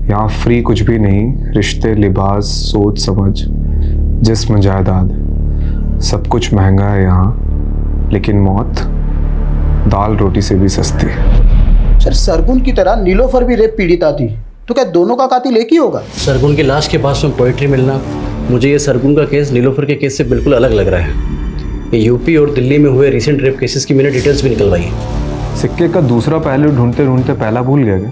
यहाँ फ्री कुछ भी नहीं, रिश्ते, लिबास, सोच समझ, जिस्म, जायदाद, सब कुछ महंगा है यहाँ, लेकिन मौत दाल रोटी से भी सस्ती है। सर सरगुन की तरह नीलोफर भी रेप पीड़िता थी, तो क्या दोनों का कातिल एक ही होगा? सरगुन की लाश के पास में पोएट्री मिलना, मुझे ये सरगुन का केस नीलोफर के केस से बिल्कुल अलग लग रहा है। ये यूपी और दिल्ली में हुए रिसेंट रेप केसेस की मैंने डिटेल्स भी निकलवाई है। सिक्के का दूसरा पहलू ढूंढते ढूंढते पहला भूल गया क्या?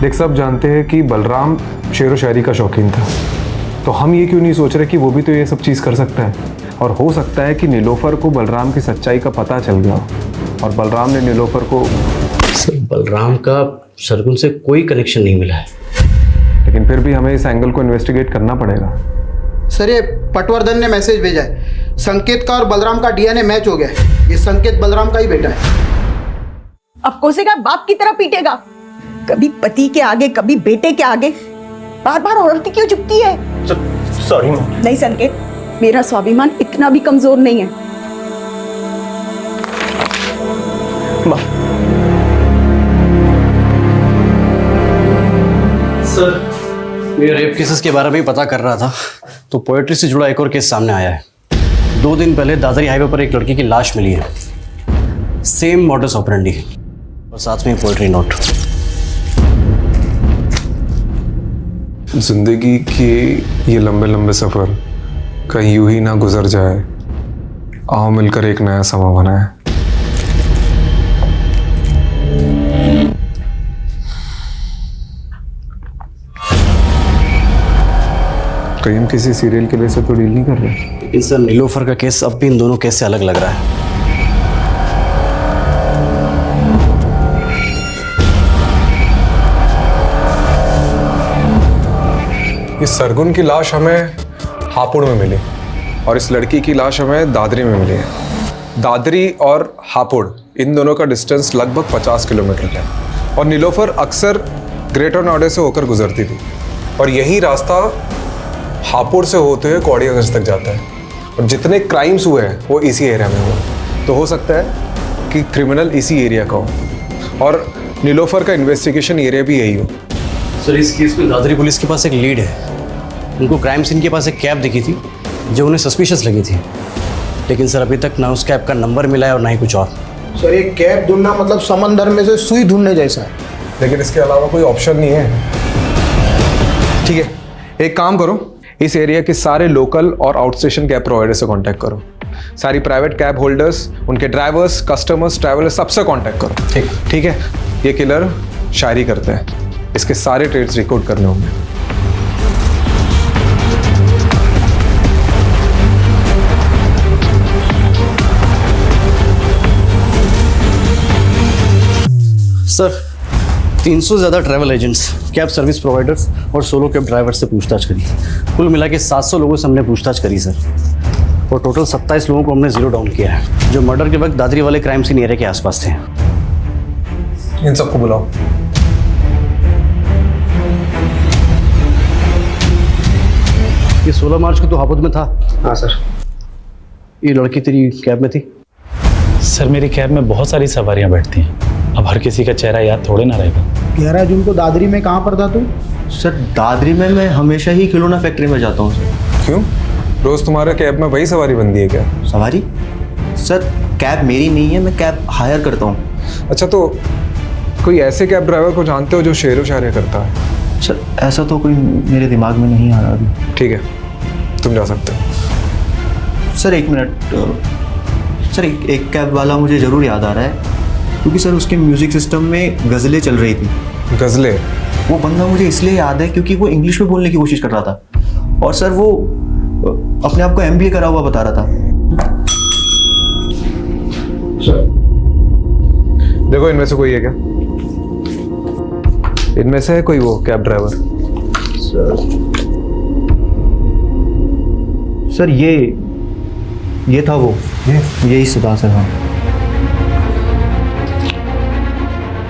देख, सब जानते हैं कि बलराम शेर व शायरी का शौकीन था, तो हम ये क्यों नहीं सोच रहे कि वो भी तो ये सब चीज़ कर सकता है। और हो सकता है कि नीलोफर को बलराम की सच्चाई का पता चल गया और बलराम ने नीलोफर को। सर बलराम का सरगुन से कोई कनेक्शन नहीं मिला है, लेकिन फिर भी हमें इस एंगल को इन्वेस्टिगेट करना पड़ेगा। सर ये पटवर्धन ने मैसेज भेजा है, संकेत का और बलराम का डीएनए मैच हो गया है। ये संकेत बलराम का ही बेटा है। अब कोसेगा बाप की तरह पीटेगा, कभी पति के आगे कभी बेटे के आगे, बार बार औरत क्यों झुकती है? सॉरी नहीं संकेत, मेरा स्वाभिमान इतना भी कमजोर नहीं है। सर ये रेप केसेस के बारे में पता कर रहा था तो पोएट्री से जुड़ा एक और केस सामने आया है। 2 दिन पहले दादरी हाईवे पर एक लड़की की लाश मिली है, सेम मॉडस ऑपरेंडी और साथ में पोएट्री नोट। जिंदगी के ये लंबे लंबे सफर कहीं यूं ही ना गुजर जाए, आओ मिलकर एक नया समा बनाए। कहीं हम किसी सीरियल किलर से तो डील नहीं कर रहे। लेकिन सर नीलोफर का केस अब भी इन दोनों केस से अलग लग रहा है। इस सरगुन की लाश हमें हापुड़ में मिली और इस लड़की की लाश हमें दादरी में मिली है। दादरी और हापुड़ इन दोनों का डिस्टेंस लगभग 50 किलोमीटर है और नीलोफर अक्सर ग्रेटर नोएडा से होकर गुजरती थी और यही रास्ता हापुड़ से होते हुए कौड़ियागंज तक जाता है और जितने क्राइम्स हुए हैं वो इसी एरिया में हुए। तो हो सकता है कि क्रिमिनल इसी एरिया का हो और नीलोफर का इन्वेस्टिगेशन एरिया भी यही हो। सर इस केस में दादरी पुलिस के पास एक लीड है। उनको क्राइम सीन के पास एक कैब दिखी थी जो उन्हें सस्पिशियस लगी थी, लेकिन सर अभी तक ना उस कैब का नंबर मिला है और ना ही कुछ और। सर ये कैब ढूंढना मतलब समंदर में से सुई ढूंढने जैसा है। लेकिन इसके अलावा कोई ऑप्शन नहीं है। ठीक है, एक काम करो, इस एरिया के सारे लोकल और आउट स्टेशन कैब प्रोवाइडर से कांटेक्ट करो। सारी प्राइवेट कैब होल्डर्स, उनके ड्राइवर्स, कस्टमर्स, ट्रैवलर्स, सबसे कांटेक्ट करो। ठीक है। ये किलर शायरी करते हैं, इसके सारे ट्रेड्स रिकॉर्ड करने होंगे। सर 300 से ज़्यादा travel agents, cab service providers और सोलो कैब ड्राइवर से पूछताछ करी। कुल मिला के 700 लोगों से हमने पूछताछ करी सर, और टोटल 27 लोगों को हमने जीरो डाउन किया है जो मर्डर के वक्त दादरी वाले क्राइम सीन एरिया के आसपास थे। इन सबको बुलाओ। ये 16 मार्च को तो हापुड़ में था। हाँ सर। ये लड़की तेरी कैब में थी? सर मेरी कैब में बहुत सारी सवारियां बैठती हैं, अब हर किसी का चेहरा याद थोड़े ना रहेगा। 11 जून को दादरी में कहाँ पर था तू? सर दादरी में मैं हमेशा ही खिलौना फैक्ट्री में जाता हूँ सर। क्यों? रोज तुम्हारे कैब में वही सवारी बनती है क्या? सवारी? सर कैब मेरी नहीं है, मैं कैब हायर करता हूँ। अच्छा, तो कोई ऐसे कैब ड्राइवर को जानते हो जो शेर व शायरी करता है? सर ऐसा तो कोई मेरे दिमाग में नहीं आ रहा अभी। ठीक है, तुम जा सकते हो। सर 1 मिनट सर, एक कैब वाला मुझे ज़रूर याद आ रहा है क्योंकि सर उसके म्यूज़िक सिस्टम में गज़लें चल रही थी। गज़लें? वो बंदा मुझे इसलिए याद है क्योंकि वो इंग्लिश में बोलने की कोशिश कर रहा था और सर वो अपने आप को MBA करा हुआ बता रहा था। देखो इनमें से कोई है क्या? इनमें से है कोई वो कैब ड्राइवर? सर ये था वो, यही सदा सर। हाँ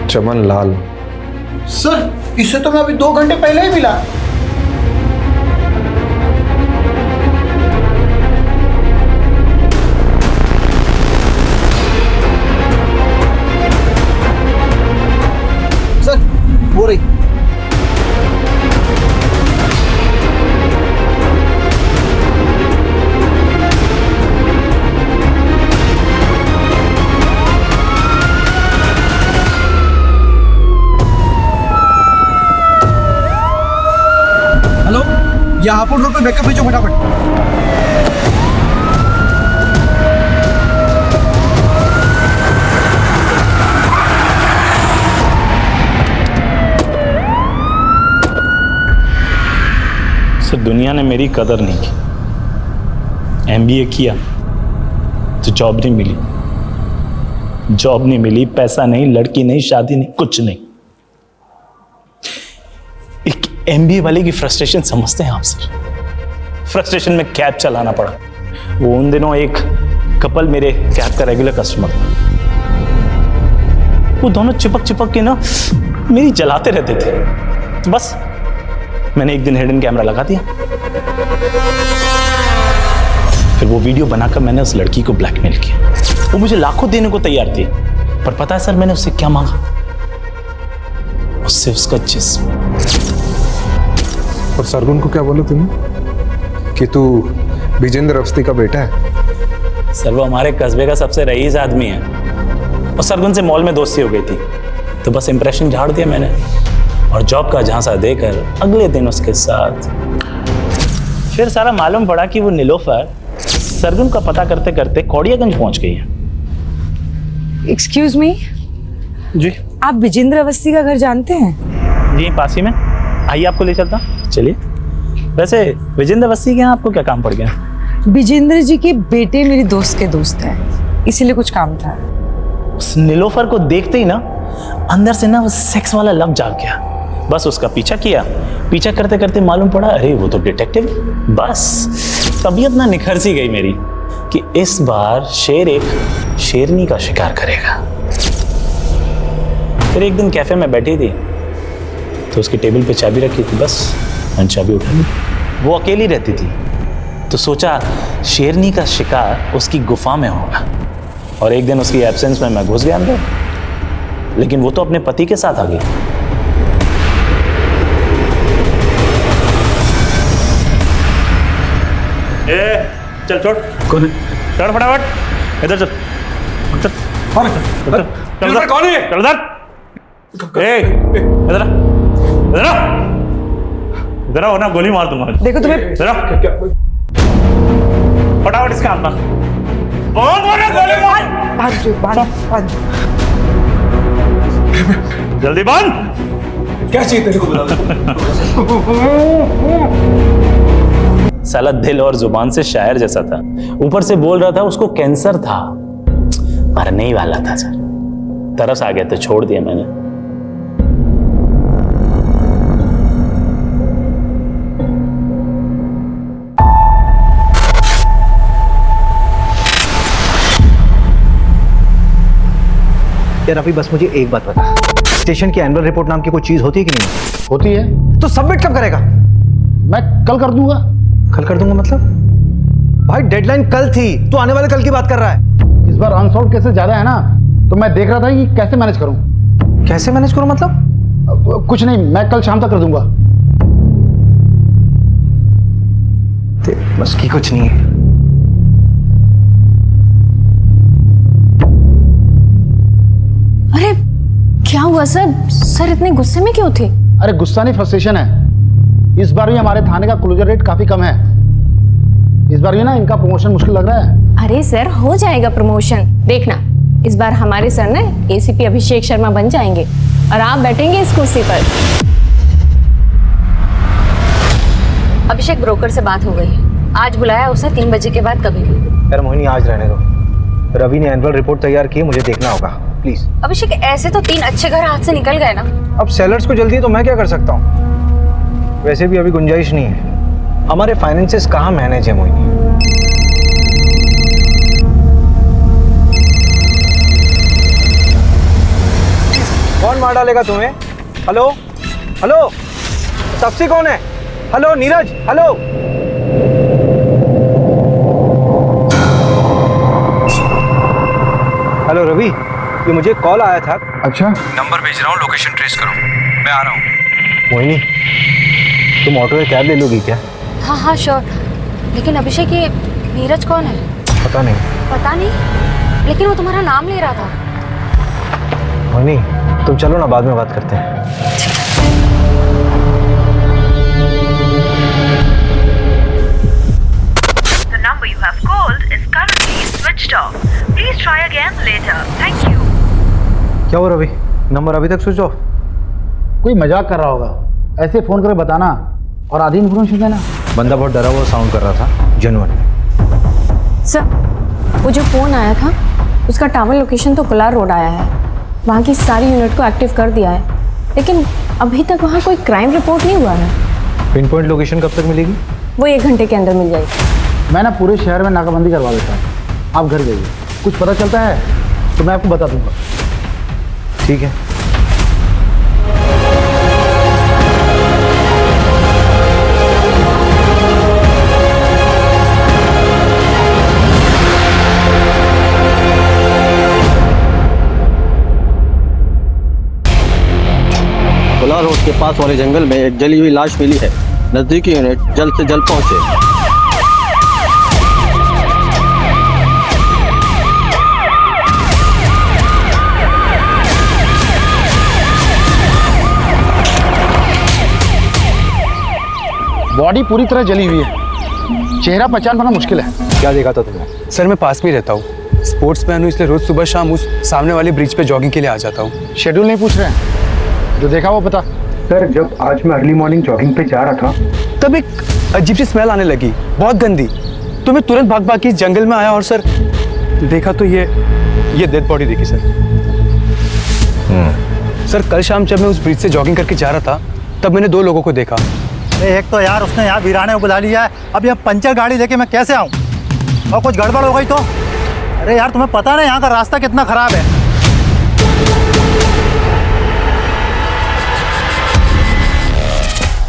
चमन लाल। सर इससे तो मैं अभी 2 घंटे पहले ही मिला। यहाँ पर रोड पे बैकअप भेजो फटाफट। सर दुनिया ने मेरी कदर नहीं की। MBA किया तो जॉब नहीं मिली, जॉब नहीं मिली, पैसा नहीं, लड़की नहीं, शादी नहीं, कुछ नहीं। एक MBA वाले की फ्रस्ट्रेशन समझते हैं आप सर? फ्रस्ट्रेशन में कैब चलाना पड़ा। वो उन दिनों एक कपल मेरे कैब का रेगुलर कस्टमर था। वो दोनों चिपक चिपक के ना मेरी जलाते रहते थे। तो बस मैंने एक दिन हिडन कैमरा लगा दिया। फिर वो वीडियो बनाकर मैंने उस लड़की को ब्लैकमेल किया। वो मुझे लाखों देने को तैयार थी, पर पता है सर मैंने उससे क्या मांगा? उससे उसका जिस्म। और सरगुन को क्या बोला तुमने कि तू विजेंद्र अवस्थी का बेटा है? सर वो हमारे कस्बे का सबसे रईस आदमी है और सरगुन से मॉल में दोस्ती हो गई थी, तो बस इंप्रेशन झाड़ दिया मैंने और जॉब का झांसा देकर अगले दिन उसके साथ। फिर सारा मालूम पड़ा कि वो नीलोफर सरगुन का पता करते करते कौड़ियागंज पहुंच गई है। एक्सक्यूज मी जी, आप विजेंद्र अवस्थी का घर जानते हैं? जी पास ही में, आइए आपको ले चलता। चलिए। वैसे विजेंद्र अवस्थी के यहाँ आपको क्या काम पड़ गया? विजेंद्र जी के बेटे मेरी दोस्त के दोस्त हैं, इसीलिए कुछ काम था। उस नीलोफर को देखते ही ना अंदर से ना वो सेक्स वाला लव जाग गया। बस उसका पीछा किया, पीछा करते करते मालूम पड़ा अरे वो तो डिटेक्टिव। बस तबीयत ना निखर सी गई मेरी कि इस बार शेर एक शेरनी का शिकार करेगा। फिर एक दिन कैफे में बैठी थी तो उसकी टेबल पे चाबी रखी थी, बस मैंने चाबी उठा ली। वो अकेली रहती थी तो सोचा शेरनी का शिकार उसकी गुफा में होगा, और एक दिन उसकी एब्सेंस में मैं घुस गया अंदर, लेकिन वो तो अपने पति के साथ आ गई। चल छोड़, कौन है? चल फटाफट इधर चल, चल कौन है? चल कौन है? चल इधर, इधर इधर आओ ना, गोली मार दूंगा। देखो तुम्हें इधर फटाफट इसका हाथ मार, गोली मार। जल्दी बंद। क्या चाहिए तेरे को? साला दिल और जुबान से शायर जैसा था, ऊपर से बोल रहा था उसको कैंसर था, मरने ही वाला था सर। तरस आ गया तो छोड़ दिया मैंने। यार अभी बस मुझे एक बात बता, स्टेशन की एनुअल रिपोर्ट नाम की कोई चीज होती है कि नहीं? होती है। तो सबमिट कब करेगा? मैं कल कर दूंगा। कल कर दूंगा मतलब? भाई डेडलाइन कल थी, तू आने वाले कल की बात कर रहा है। इस बार अनसॉल्व केसेस ज्यादा है ना, तो मैं देख रहा था कि कैसे मैनेज करूं। कैसे मैनेज करूं मतलब? कुछ नहीं, मैं कल शाम तक कर दूंगा। बस की कुछ नहीं है। अरे क्या हुआ सर? सर इतने गुस्से में क्यों थे? अरे गुस्सा नहीं, फ्रस्ट्रेशन है। इस बार भी हमारे थाने का क्लोजर रेट काफी कम है। इस बार भी ना इनका प्रमोशन मुश्किल लग रहा है। अरे सर हो जाएगा प्रमोशन, देखना इस बार हमारे सर ने ACP अभिषेक शर्मा बन जाएंगे और आप बैठेंगे इस कुर्सी पर। अभिषेक ब्रोकर से बात हो गई, आज बुलाया उसे 3 बजे के बाद कभी भी। यार मोहिनी आज रहने दो, रवि ने एनुअल रिपोर्ट तैयार की, मुझे देखना होगा प्लीज। अभिषेक ऐसे तो 3 अच्छे घर हाथ से निकल गए ना। अब सेलर्स को जल्दी है तो मैं क्या कर सकता हूँ? वैसे भी अभी गुंजाइश नहीं है, हमारे फाइनेंसेस कहाँ मैनेज है मोहिनी। कौन मार डालेगा तुम्हें? हेलो हेलो, तपसी कौन है? Hello Neeraj, hello. Hello Ravi, ये मुझे कॉल आया था। अच्छा, नंबर भेज रहा हूँ, लोकेशन ट्रेस करो, मैं आ रहा हूँ। मोहिनी तुम ऑटो या कैब ले लोगी क्या? हाँ श्योर, लेकिन अभिषेक ये नीरज कौन है? पता नहीं। पता नहीं, लेकिन वो तुम्हारा नाम ले रहा था। मोहिनी तुम चलो ना, बाद में बात करते हैं। क्या हो रवि, नंबर अभी तक स्विच ऑफ? कोई मजाक कर रहा होगा, ऐसे फोन करके बताना और आधी इन्फॉर्मेशन देना। बंदा बहुत डरा हुआ साउंड कर रहा था, जेन्युइन। सर, वो जो फ़ोन आया था उसका टावर लोकेशन तो कोलार रोड आया है। वहाँ की सारी यूनिट को एक्टिव कर दिया है, लेकिन अभी तक वहाँ कोई क्राइम रिपोर्ट नहीं हुआ है। पिन पॉइंट लोकेशन कब तक मिलेगी? वो 1 घंटे के अंदर मिल जाएगी। मैं ना पूरे शहर में नाकाबंदी करवा देता हूँ, आप घर जाइए। कुछ पता चलता है तो मैं आपको बता दूंगा। ठीक है। कोलार रोड के पास वाले जंगल में एक जली हुई लाश मिली है। नजदीकी यूनिट जल्द से जल्द पहुंचे। बॉडी पूरी तरह जली हुई है, चेहरा पहचान पाना मुश्किल है। क्या देखा था तुमने? सर मैं पास में रहता हूँ, स्पोर्ट्स मैन हूँ, इसलिए रोज सुबह शाम उस सामने वाले ब्रिज पे जॉगिंग के लिए आ जाता हूँ। शेड्यूल नहीं पूछ रहे हैं, जो देखा वो बता। सर जब आज मैं अर्ली मॉर्निंग जॉगिंग पे जा रहा था तब एक अजीब सी स्मेल आने लगी, बहुत गंदी। तो मैं तुरंत भाग भाग के इस जंगल में आया और सर देखा तो ये डेड बॉडी देखी सर। सर कल शाम जब मैं उस ब्रिज से जॉगिंग करके जा रहा था तब मैंने 2 लोगों को देखा। एक तो यार उसने यहाँ वीराने को बुला लिया है, अब यहाँ पंचर गाड़ी लेके मैं कैसे आऊँ? और कुछ गड़बड़ हो गई तो? अरे यार तुम्हें पता ना यहाँ का रास्ता कितना खराब है।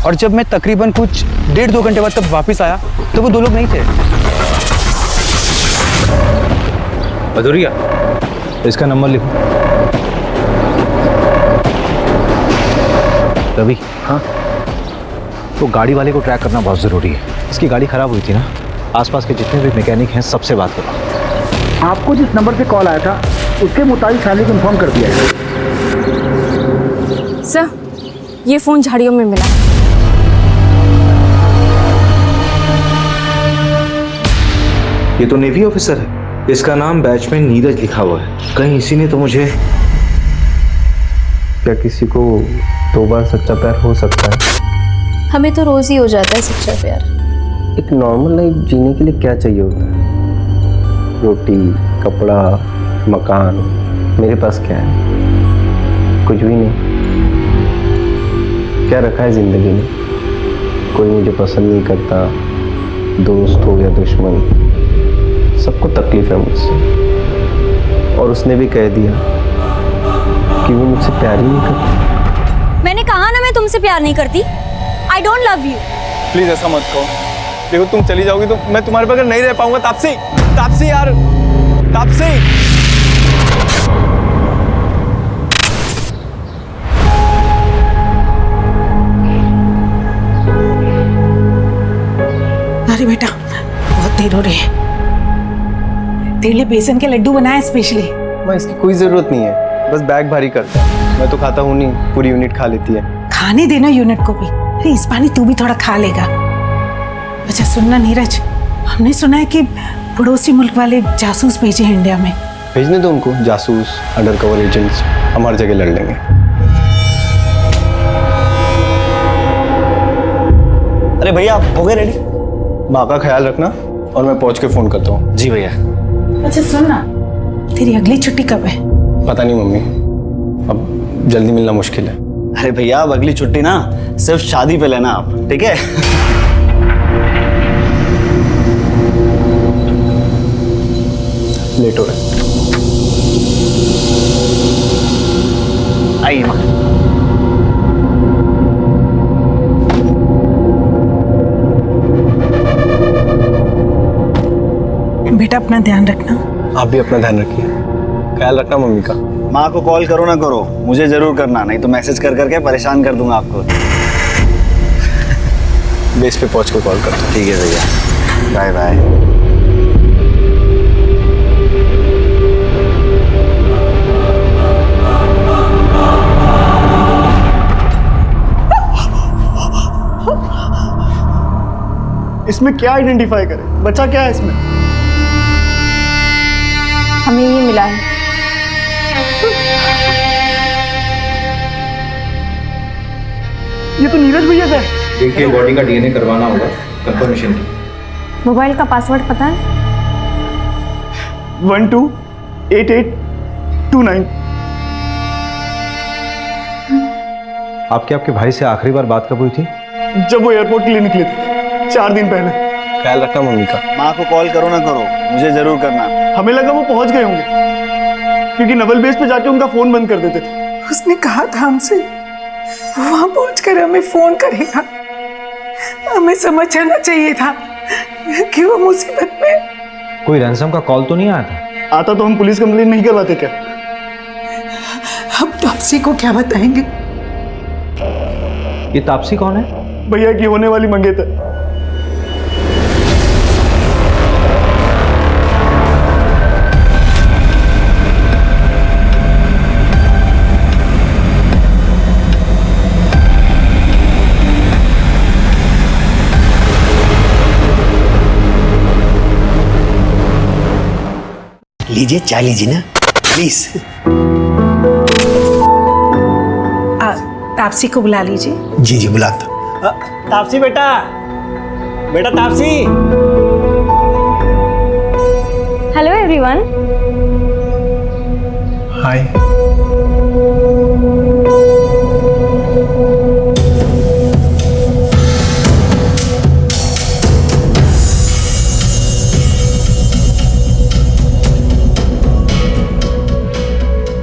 और जब मैं तकरीबन कुछ 1.5-2 घंटे बाद तब वापस आया तो वो 2 लोग नहीं थे। अधूरिया, इसका नंबर लिखो। रवि, हाँ, तो गाड़ी वाले को ट्रैक करना बहुत ज़रूरी है। इसकी गाड़ी ख़राब हुई थी ना, आसपास के जितने भी मैकेनिक हैं सबसे बात करो। आपको जिस नंबर पे कॉल आया था उसके मुताबिक शादी को इन्फॉर्म कर दिया है। सर, ये फ़ोन झाड़ियों में मिला। ये तो नेवी ऑफिसर है, इसका नाम बैच में नीरज लिखा हुआ है। कहीं इसी ने तो मुझे। क्या किसी को 2 बार सच्चा प्यार हो सकता है? हमें तो रोज़ ही हो जाता है सच्चा प्यार। एक नॉर्मल लाइफ जीने के लिए क्या चाहिए होता है? रोटी, कपड़ा, मकान। मेरे पास क्या है? कुछ भी नहीं। क्या रखा है जिंदगी में? कोई मुझे पसंद नहीं करता, दोस्त हो या दुश्मन, सबको तकलीफ है मुझसे। और उसने भी कह दिया कि वो मुझसे प्यार ही नहीं करती। मैंने कहा ना मैं तुमसे प्यार नहीं करती। I don't love you. Please ऐसा मत कहो। देखो तुम चली जाओगी तो मैं तुम्हारे बगैर नहीं रह पाऊंगा। तापसी, तापसी यार, तापसी। अरे बेटा, बहुत देर हो रही है। तेरे लिए बेसन के लड्डू बनाए स्पेशली। माँ इसकी कोई जरूरत नहीं है, बस बैग भारी करता है। मैं तो खाता हूँ नहीं, पूरी यूनिट खा लेती है। खाने देना यूनिट को भी। अरे इस बार तू भी थोड़ा खा लेगा। अच्छा सुनना नीरज, हमने सुना है कि पड़ोसी मुल्क वाले जासूस भेजे हैं इंडिया में। भेजने दो उनको, जासूस, अंडर कवर एजेंट्स, हम हर जगह लड़ लेंगे। अरे भैया, आप हो गए रेडी? माँ का ख्याल रखना और मैं पहुंच के फोन करता हूँ। जी भैया। अच्छा सुनना, तेरी अगली छुट्टी कब है? पता नहीं मम्मी, अब जल्दी मिलना मुश्किल है। अरे भैया, अब अगली छुट्टी ना सिर्फ शादी पे लेना आप, ठीक है? लेट हो रहा है। आइए माँ। बेटा अपना ध्यान रखना। आप भी अपना ध्यान रखिए, ख्याल रखना मम्मी का। माँ को कॉल करो ना करो, मुझे जरूर करना, नहीं तो मैसेज कर करके परेशान कर दूंगा आपको। बेस पे पहुंच के कॉल करता हूँ। ठीक है भैया, बाय बाय। इसमें क्या आइडेंटिफाई करें? बच्चा क्या है इसमें? हमें ये मिला है। ये तो नीरज भैया का है। देखिए बॉडी का डीएनए करवाना होगा कंफर्मेशन की। मोबाइल का पासवर्ड पता है? 128829। आपके भाई से आखिरी बार बात कब हुई थी? जब वो एयरपोर्ट के लिए निकले थे 4 दिन पहले। ख्याल रखना मम्मी का। माँ को कॉल करो ना करो, मुझे जरूर करना। हमें लगा वो पहुंच गए होंगे, क्योंकि नवल बेस पे जाके उनका फोन बंद कर देते थे। उसने कहा था हमसे वहां पहुंचकर हमें फोन करेगा। हमें समझ जाना चाहिए था कि वो मुसीबत में। कोई रैंसम का कॉल तो नहीं आया था? आता तो हम पुलिस कंप्लेंट नहीं करवाते क्या? अब तापसी को क्या बताएंगे? ये तापसी कौन है? भैया की होने वाली मंगेतर। लीजिए चाय लीजिए ना प्लीज। तापसी को बुला लीजिए। जी जी बुलाता। तापसी बेटा, बेटा तापसी। Hello everyone. हाय।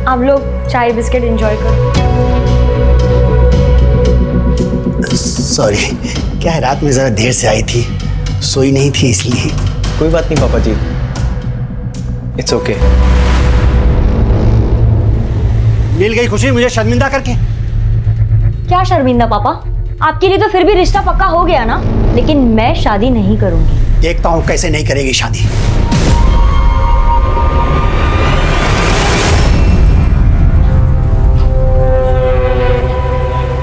आप लोग चाय बिस्किट एंजॉय करो। सॉरी, क्या है रात में जरा देर से आई थी, सोई नहीं थी इसलिए। कोई बात नहीं पापा जी, इट्स ओके। मिल गई खुशी मुझे शर्मिंदा करके। क्या शर्मिंदा पापा? आपके लिए तो फिर भी रिश्ता पक्का हो गया ना, लेकिन मैं शादी नहीं करूंगी। देखता हूँ कैसे नहीं करेगी शादी।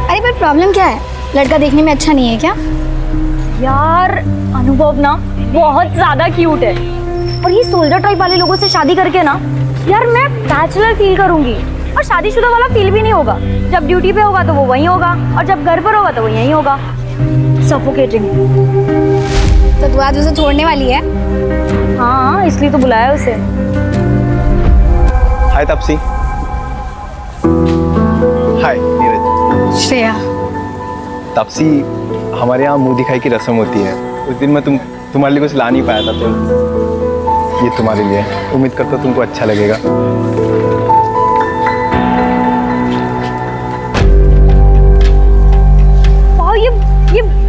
अरे पर प्रॉब्लम क्या है? लड़का देखने में अच्छा नहीं है क्या? यार अनुभव ना बहुत ज्यादा क्यूट है, और ये सोल्जर टाइप वाले लोगों से शादी करके ना यार मैं बैचलर फील करूंगी, और शादीशुदा वाला फील भी नहीं होगा। जब ड्यूटी पे होगा तो वो वहीं होगा, और जब घर पर होगा तो वो यहीं होगा। सफोकेटिंग। तो तू आज उसे छोड़ने वाली है? हाँ, इसलिए तो बुलाया उसे। हाय तापसी। हाय नीरज। श्रेया। तापसी, हमारे यहाँ मुंह दिखाई की रस्म होती है। उस दिन मैं तुम्हारे लिए कुछ ला नहीं पाया था, तो ये तुम्हारे लिए। उम्मीद करता हूँ तुमको अच्छा लगेगा। वाह, ये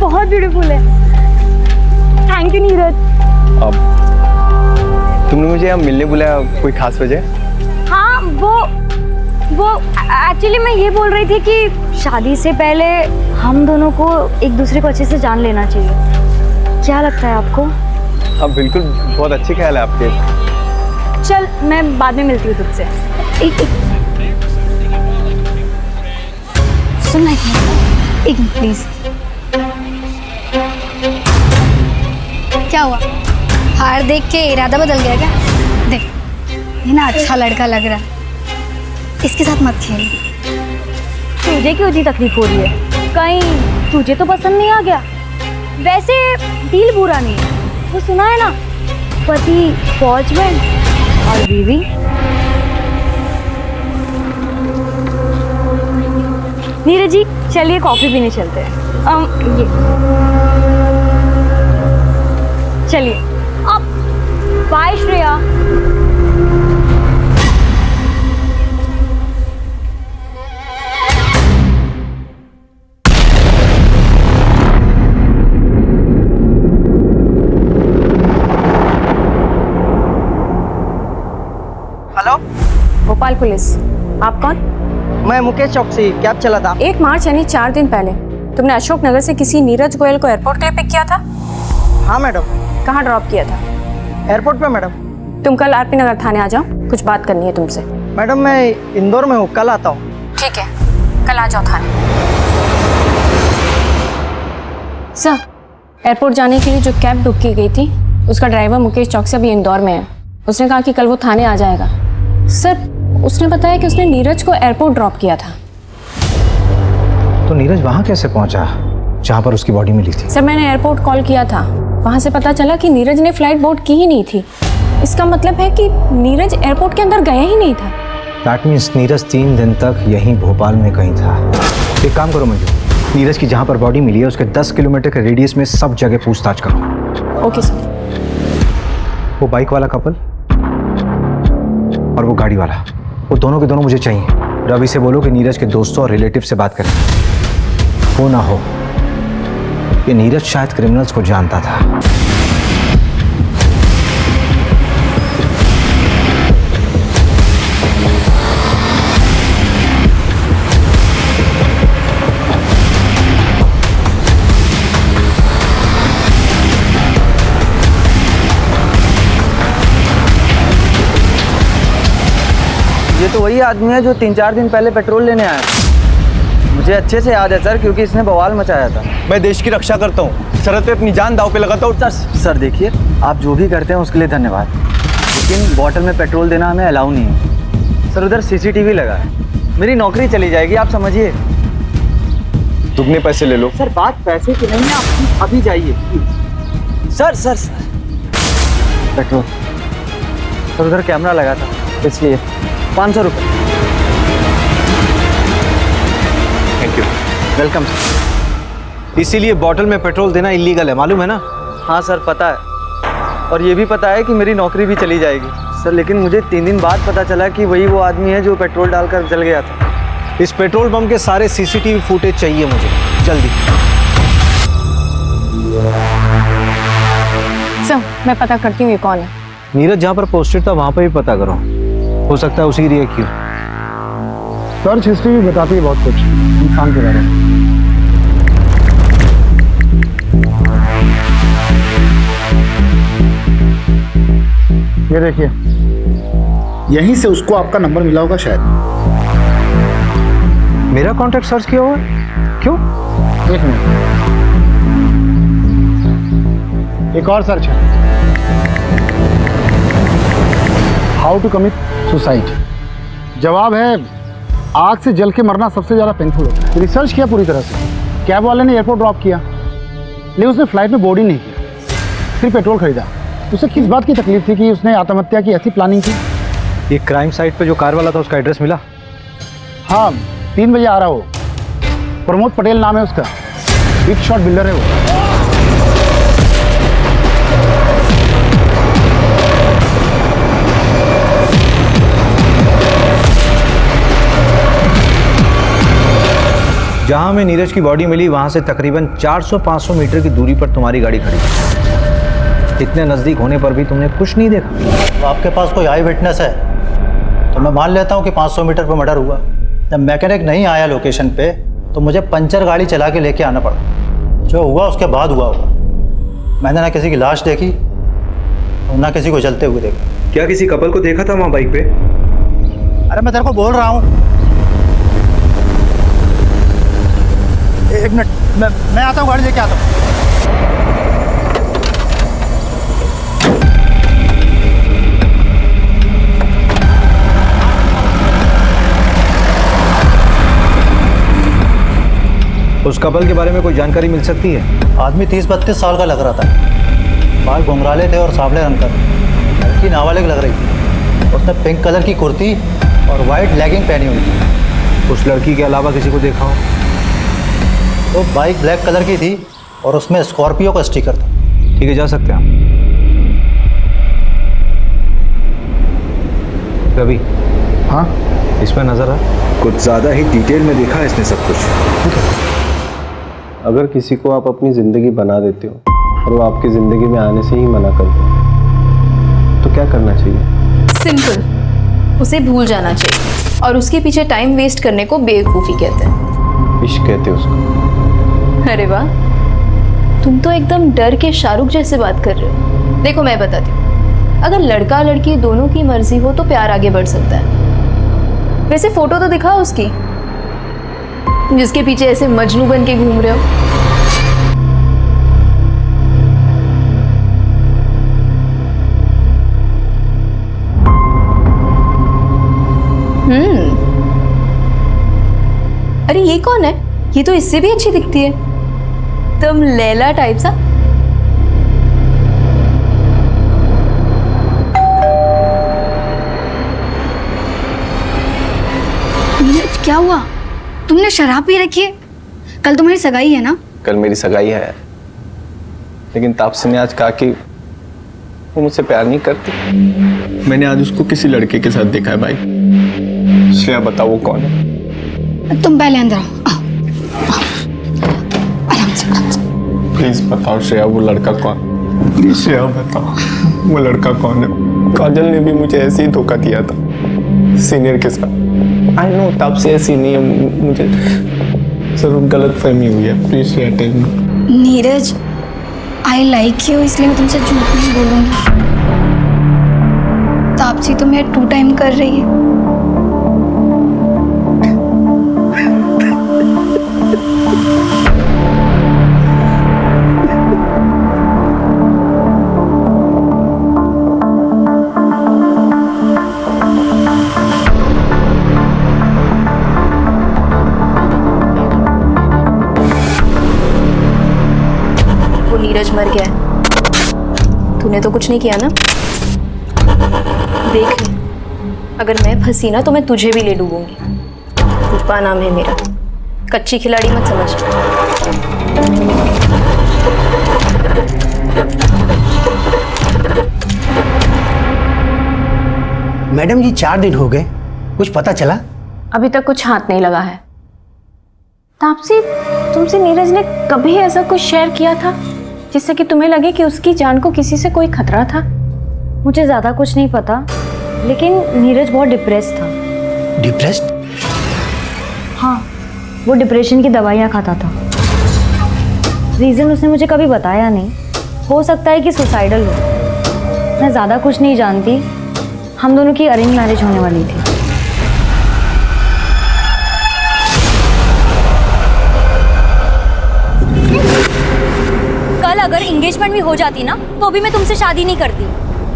बहुत ब्यूटीफुल है। Thank you Neeraj. अब तुमने मुझे यहाँ मिलने बुलाया, कोई खास वजह? हाँ, वो एक्चुअली मैं ये बोल रही थी कि शादी से पहले हम दोनों को एक दूसरे को अच्छे से जान लेना चाहिए। क्या लगता है आपको? हाँ बिल्कुल, बहुत अच्छे ख्याल है आपके। चल मैं बाद में मिलती हूँ तुझसे। एक सुन ना, एक मिनट प्लीज। क्या हुआ? हार देख के इरादा बदल गया क्या? देख, ये ना अच्छा लड़का लग रहा है, इसके साथ मत खेल। तुझे क्यों इतनी तकलीफ हो रही है? कहीं तुझे तो पसंद नहीं आ गया? वैसे दिल बुरा नहीं है, वो सुना है ना, पति फौज में और बीवी। नीरज जी चलिए कॉफी पीने चलते हैं। ये चलिए अब। Bye Shreya. Hello, Bhopal police. आप कौन? मैं मुकेश चौकसी, कैब चला था। 1 मार्च यानी 4 दिन पहले तुमने अशोक नगर से किसी नीरज गोयल को एयरपोर्ट के लिए पिक किया था? हाँ मैडम। कहाँ ड्रॉप किया था? एयरपोर्ट पे मैडम। तुम कल आरपी नगर थाने आ जाओ, कुछ बात करनी है तुमसे। मैडम मैं इंदौर में हूँ, कल आता हूँ। ठीक है, कल आ जाओ थाने। सर, एयरपोर्ट जाने के लिए जो कैब बुक की गई थी उसका ड्राइवर मुकेश चौकसी अभी इंदौर में है। उसने कहा कि कल वो थाने आ जाएगा। सर, उसने बताया कि उसने नीरज को एयरपोर्ट ड्रॉप किया था। तो नीरज वहां कैसे पहुंचा जहां पर उसकी बॉडी मिली थी? सर मैंने एयरपोर्ट कॉल किया था, वहां से पता चला कि नीरज ने फ्लाइट बोर्ड की ही नहीं थी। इसका मतलब है कि नीरज एयरपोर्ट के अंदर गया ही नहीं था। दैट मीन्स नीरज 3 दिन तक यहीं भोपाल में कहीं था। एक काम करो मंजू, नीरज की जहां पर बॉडी मिली है उसके 10 किलोमीटर के रेडियस में सब जगह पूछताछ करो। Okay sir. वो बाइक वाला कपल और वो गाड़ी वाला, वो दोनों के दोनों मुझे चाहिए। रवि से बोलो कि नीरज के दोस्तों और रिलेटिव से बात करें। वो ना हो ये नीरज शायद क्रिमिनल्स को जानता था। ये तो वही आदमी है जो 3-4 दिन पहले पेट्रोल लेने आया। मुझे अच्छे से याद है सर, क्योंकि इसने बवाल मचाया था। मैं देश की रक्षा करता हूँ, सरहद पे अपनी जान दांव पे लगाता हूँ। सर देखिए, आप जो भी करते हैं उसके लिए धन्यवाद, लेकिन बॉटल में पेट्रोल देना हमें अलाउ नहीं है। सर उधर CCTV लगा है, मेरी नौकरी चली जाएगी, आप समझिए। दुगने पैसे ले लो। सर बात पैसे की नहीं है, आप अभी जाइए। Sir sir sir petrol, sir उधर कैमरा लगा था इसलिए 500 रुपये। Thank you. Welcome sir. इसीलिए बॉटल में पेट्रोल देना इलीगल है, मालूम है ना? हाँ सर पता है, और ये भी पता है कि मेरी नौकरी भी चली जाएगी सर, लेकिन मुझे 3 दिन बाद पता चला कि वही वो आदमी है जो पेट्रोल डालकर जल गया था। इस पेट्रोल पंप के सारे CCTV फुटेज चाहिए मुझे, जल्दी। सर मैं पता करती हूँ ये कौन है। नीरज जहाँ पर पोस्टेड था वहाँ पर भी पता करो, हो सकता है उसी रिएक्ट किया। सर्च हिस्ट्री भी बताती है बहुत कुछ इंसान के बारे में। ये देखिए, यहीं से उसको आपका नंबर मिला होगा शायद। मेरा कॉन्टैक्ट सर्च किया हुआ है? क्यों? एक मिनट, एक और सर्च है, हाउ टू कमिट सुसाइड। जवाब है, आग से जल के मरना सबसे ज़्यादा पेनफुल होता है। रिसर्च किया पूरी तरह से, कैब वाले ने एयरपोर्ट ड्रॉप किया, लेकिन उसने फ्लाइट में बोर्ड ही नहीं किया, सिर्फ पेट्रोल खरीदा। उसे किस बात की तकलीफ थी कि उसने आत्महत्या की ऐसी प्लानिंग की? ये क्राइम साइट पे जो कार वाला था उसका एड्रेस मिला? हाँ 3 बजे आ रहा हो, प्रमोद पटेल नाम है उसका, बिग शॉट बिल्डर है वो। जहां में नीरज की बॉडी मिली वहां से तकरीबन 400-500 मीटर की दूरी पर तुम्हारी गाड़ी खड़ी थी। इतने नजदीक होने पर भी तुमने कुछ नहीं देखा। तो आपके पास कोई आई विटनेस है तो मैं मान लेता हूँ कि 500 मीटर पर मर्डर हुआ। जब मैकेनिक नहीं आया लोकेशन पे तो मुझे पंचर गाड़ी चला के लेके आना पड़ा। जो हुआ उसके बाद हुआ होगा। मैंने ना किसी की लाश देखी और ना किसी को जलते हुए देखा। क्या किसी कपल को देखा था वहाँ बाइक पे? अरे मैं तेरे को बोल रहा हूँ, एक मिनट, मैं आता हूँ, गाड़ी लेके आता हूँ। उस कपल के बारे में कोई जानकारी मिल सकती है? आदमी 30-32 साल का लग रहा था, बाल घुंघराले थे और सांवले रंग का। लड़की नाबालिग लग रही थी। उसने पिंक कलर की कुर्ती और वाइट लेगिंग पहनी हुई थी। उस लड़की के अलावा किसी को देखा हो? तो बाइक ब्लैक कलर की थी और उसमें स्कॉर्पियो का स्टिकर था। ठीक है, जा सकते हैं हम। रवि, हाँ इसमें नजर आ कुछ ज़्यादा ही डिटेल में देखा है इसने सब कुछ। अगर किसी को आप अपनी ज़िंदगी बना देते हो और वो आपकी ज़िंदगी में आने से ही मना कर दे तो क्या करना चाहिए? सिंपल, उसे भूल जाना चाहिए और उसके पीछे टाइम वेस्ट करने को बेवकूफ़ी कहते हैं। इश्क कहते हैं उसको। अरे वाह, तुम तो एकदम डर के शाहरुख जैसे बात कर रहे हो। देखो मैं बताती हूँ, अगर लड़का लड़की दोनों की मर्जी हो तो प्यार आगे बढ़ सकता है। वैसे फोटो तो दिखाओ उसकी, जिसके पीछे ऐसे मजनू बन के घूम रहे हो। अरे ये कौन है? ये तो इससे भी अच्छी दिखती है, तुम लैला टाइप सा। नीरज क्या हुआ? तुमने शराब पी रखी है? कल तुम्हारी सगाई है ना? कल मेरी सगाई है, लेकिन तापसी ने आज कहा कि वो मुझसे प्यार नहीं करती। मैंने आज उसको किसी लड़के के साथ देखा है भाई। श्रेया बताओ वो कौन है? तुम पहले अंदर आओ। आराम से। प्लीज बताओ श्रेया वो लड़का कौन? प्लीज श्रेया बताओ वो लड़का कौन है? काजल ने भी मुझे ऐसे ही धोखा दिया था सीनियर के साथ। आई नो तापसी ऐसी नहीं है, मुझे जरूर गलत फहमी हुई है। Please Shreya tell me. Neeraj I like you, इसलिए मैं तुमसे झूठ नहीं बोलूंगी। तापसी तो मेरा 2 टाइम कर रही है। नीरज मर गया है, तूने तो कुछ नहीं किया ना? देख ले, अगर मैं फंसी ना तो मैं तुझे भी ले डूबूंगी। रूपा नाम है मेरा, कच्ची खिलाड़ी मत समझ। मैडम जी 4 दिन हो गए, कुछ पता चला? अभी तक कुछ हाथ नहीं लगा है। तापसी, तुमसे नीरज ने कभी ऐसा कुछ शेयर किया था जिससे कि तुम्हें लगे कि उसकी जान को किसी से कोई खतरा था? मुझे ज़्यादा कुछ नहीं पता, लेकिन नीरज बहुत डिप्रेस था। डिप्रेस्ड? हाँ, वो डिप्रेशन की दवाइयाँ खाता था। रीज़न उसने मुझे कभी बताया नहीं। हो सकता है कि सुसाइडल हो। मैं ज़्यादा कुछ नहीं जानती। हम दोनों की अरेंज मैरिज होने वाली थी। कल अगर एंगेजमेंट भी हो जाती ना तो भी मैं तुमसे शादी नहीं करती।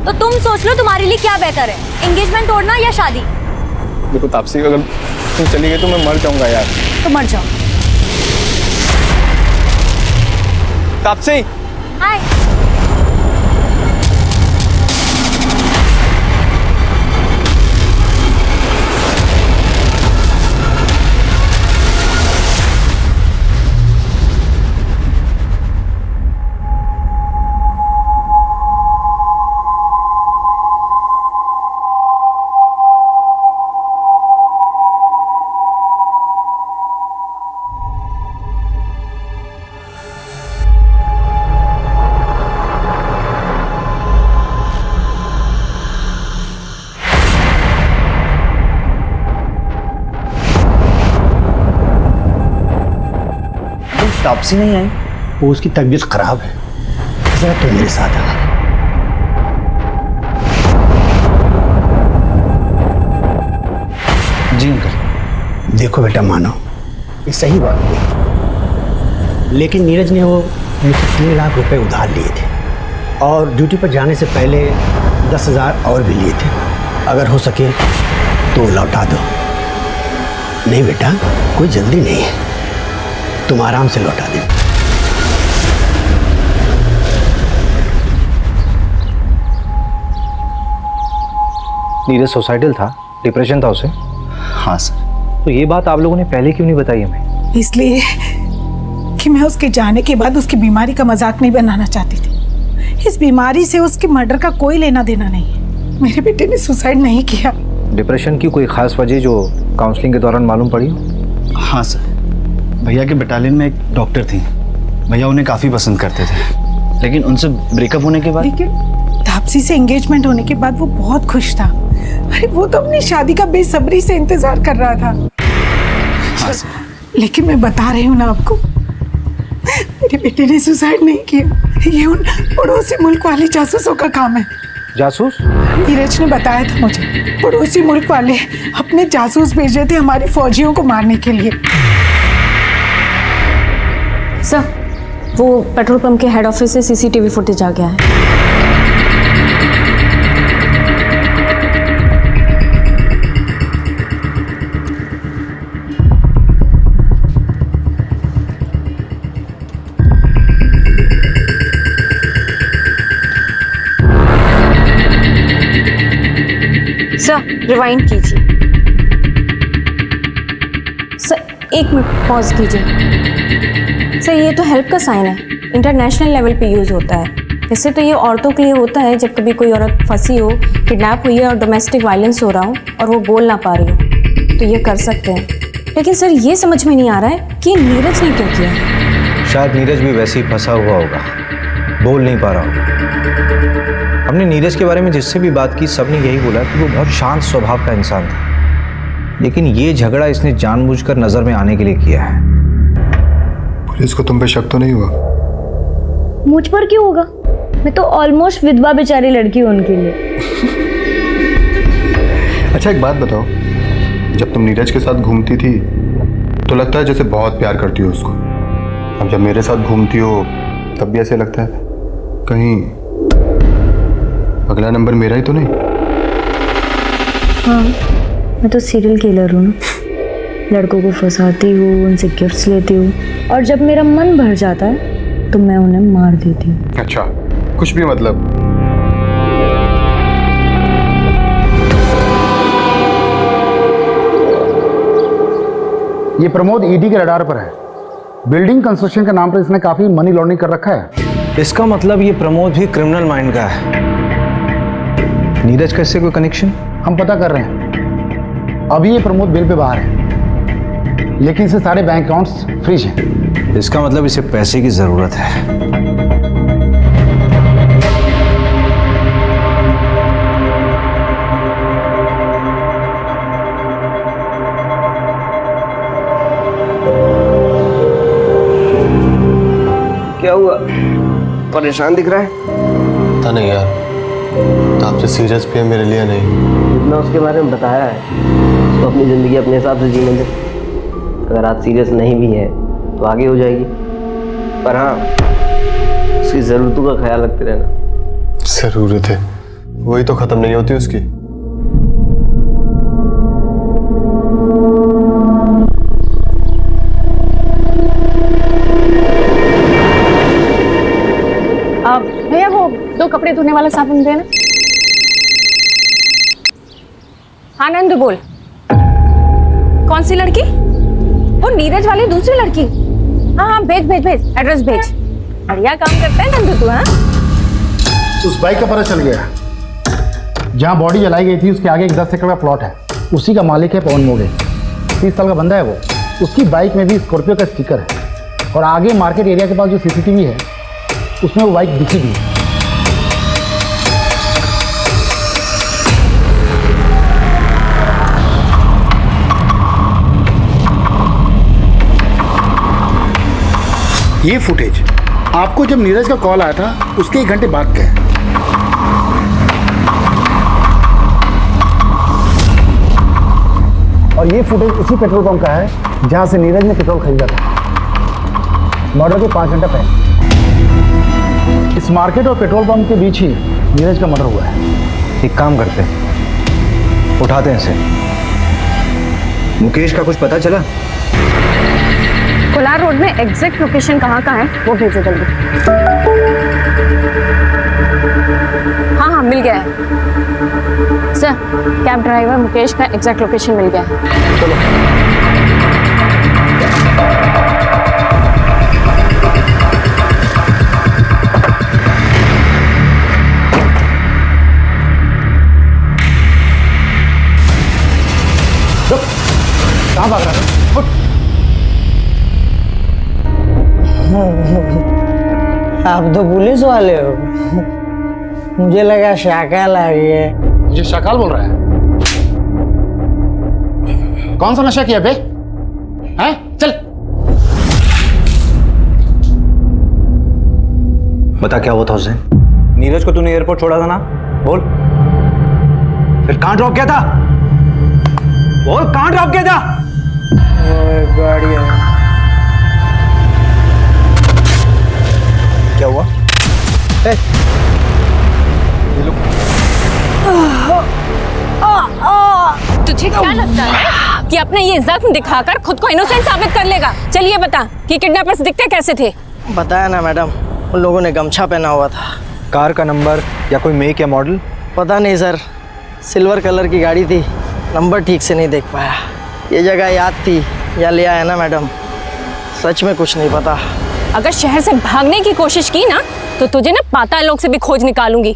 तो तुम सोच लो तुम्हारे लिए क्या बेहतर है, एंगेजमेंट तोड़ना या शादी? देखो तापसी, अगर तुम चली गई तो मैं मर जाऊंगा यार। तो मर जाओ। तापसी, हाय। तापसी नहीं आई, वो उसकी तबीयत खराब है। जरा तुम मेरे साथ आना। जी अंकल। देखो बेटा, मानो ये सही बात नहीं, लेकिन नीरज ने वो मुझसे 3 लाख रुपए उधार लिए थे और ड्यूटी पर जाने से पहले 10,000 और भी लिए थे। अगर हो सके तो लौटा दो। नहीं बेटा, कोई जल्दी नहीं है, तुम आराम से लौटा दो। नीरज सुसाइडल था, डिप्रेशन था उसे? हाँ सर। तो ये बात आप लोगों ने पहले क्यों नहीं बताई हमें? इसलिए कि मैं उसके जाने के बाद उसकी बीमारी का मजाक नहीं बनाना चाहती थी। इस बीमारी से उसके मर्डर का कोई लेना देना नहीं है। मेरे बेटे ने सुसाइड नहीं किया। डिप्रेशन की कोई खास वजह जो काउंसलिंग के दौरान मालूम पड़ी हो? हाँ सर, भैया के बटालियन में एक डॉक्टर थी। भैया उन्हें काफ़ी पसंद करते थे, लेकिन उनसे ब्रेकअप होने के बाद। लेकिन तापसी से एंगेजमेंट होने के बाद वो बहुत खुश था। अरे वो तो अपनी शादी का बेसब्री से इंतजार कर रहा था। हाँ लेकिन मैं बता रही हूँ ना आपको, मेरे बेटे ने सुसाइड नहीं किया। ये उन पड़ोसी मुल्क वाले जासूसों का काम है। जासूस? नीरज ने बताया था मुझे, पड़ोसी मुल्क वाले अपने जासूस भेजे थे हमारी फौजियों को मारने के लिए। सर, वो पेट्रोल पंप के हेड ऑफिस से सीसीटीवी फुटेज आ गया है। सर रिवाइंड कीजिए। सर 1 मिनट पॉज कीजिए। सर ये तो हेल्प का साइन है, इंटरनेशनल लेवल पे यूज़ होता है। वैसे तो ये औरतों के लिए होता है जब कभी कोई औरत फंसी हो, किडनैप हुई है और डोमेस्टिक वायलेंस हो रहा हो और वो बोल ना पा रही हो, तो ये कर सकते हैं। लेकिन सर ये समझ में नहीं आ रहा है कि नीरज ने क्यों किया। शायद नीरज भी वैसे ही फंसा हुआ होगा, बोल नहीं पा रहा होगा। हमने नीरज के बारे में जिससे भी बात की सबने यही बोला कि वो बहुत शांत स्वभाव का इंसान था, लेकिन ये झगड़ा इसने जानबूझकर नजर में आने के लिए किया है। पुलिस को तुम पे शक तो नहीं हुआ? मुझ पर क्यों होगा? मैं तो ऑलमोस्ट विधवा बेचारी लड़की हूँ उनके लिए। अच्छा एक बात बताओ, जब तुम नीरज के साथ घूमती थी तो लगता है जैसे बहुत प्यार करती हो उसको, अब जब मेरे साथ घूमती हो तब भी ऐसे लगता है कहीं अगला नंबर मेरा ही तो नहीं? हाँ, मैं तो सीरियल किलर हूँ ना। लड़कों को फंसाती हूँ, उनसे गिफ्ट्स लेती हूँ और जब मेरा मन भर जाता है तो मैं उन्हें मार देती हूँ। अच्छा, कुछ भी मतलब? ये प्रमोद ईडी के रडार पर है। बिल्डिंग कंस्ट्रक्शन के नाम पर इसने काफी मनी लॉन्ड्रिंग कर रखा है। इसका मतलब ये प्रमोद भी क्रिमिनल माइंड का है। नीरज का इससे कोई कनेक्शन? हम पता कर रहे हैं। अभी ये प्रमोद बेल पे बाहर है, लेकिन इसे सारे बैंक अकाउंट्स फ्रीज हैं। इसका मतलब इसे पैसे की जरूरत है। क्या हुआ? परेशान दिख रहा है। पता नहीं यार, तो आपसे सीरियस भी है मेरे लिए नहीं। जितना उसके बारे में बताया है, उसको अपनी ज़िंदगी अपने हिसाब से जीने दे। अगर आप सीरियस नहीं भी हैं तो आगे हो जाएगी, पर हाँ उसकी ज़रूरतों का ख्याल रखते रहना। ज़रूरत है, वही तो ख़त्म नहीं होती उसकी। भैया वो 2 कपड़े धोने वाला साबुन देना। हाँ नंदू बोल। कौन सी लड़की? वो नीरज वाली दूसरी लड़की? हाँ हाँ भेज भेज भेज, एड्रेस भेज। बढ़िया काम करता है नंदू तू। हाँ उस बाइक का पता चल गया। जहाँ बॉडी जलाई गई थी उसके आगे एक 10 एकड़ का प्लॉट है, उसी का मालिक है पवन मोगे। 30 साल का बंदा है वो। उसकी बाइक में भी स्कॉर्पियो का स्टिकर है और आगे मार्केट एरिया के पास जो सीसीटीवी है उसमें वो बाइक दिखी भी। ये फुटेज आपको जब नीरज का कॉल आया था उसके 1 घंटे बाद का है। और ये फुटेज उसी पेट्रोल पंप का है जहां से नीरज ने पेट्रोल खरीदा था मर्डर के 5 घंटा पहले। इस मार्केट और पेट्रोल पंप के बीच ही नीरज का मर्डर हुआ है। एक काम करते हैं, उठाते हैं इसे। मुकेश का कुछ पता चला? कोलार रोड में एग्जैक्ट लोकेशन कहाँ का है वो भेजो जल्दी। हाँ हाँ मिल गया है सर। कैब ड्राइवर मुकेश का एग्जैक्ट लोकेशन मिल गया है। चलो। कहाँ भाग रहा है? आप तो पुलिस वाले हो। मुझे लगा शाकाल आ गया। मुझे शाकाल बोल रहा है? कौन सा नशा किया बे? हैं? चल। बता क्या हुआ था उस दिन? नीरज को तूने एयरपोर्ट छोड़ा था ना? बोल। फिर कहाँ ड्रॉप किया था? बोल कहाँ ड्रॉप किया था? गाड़ी क्या हुआ? तुझे क्या लगता है कि अपने ये जख्म दिखाकर खुद को इनोसेंट साबित कर लेगा? चलिए बता कि किडनैपर्स दिखते कैसे थे? बताया ना मैडम, उन लोगों ने गमछा पहना हुआ था। कार का नंबर या कोई मेक या मॉडल? पता नहीं सर, सिल्वर कलर की गाड़ी थी, नंबर ठीक से नहीं देख पाया। ये जगह याद थी या ले आया ना मैडम, सच में कुछ नहीं पता। अगर शहर से भागने की कोशिश की ना तो तुझे ना पाताल लोक से भी खोज निकालूंगी।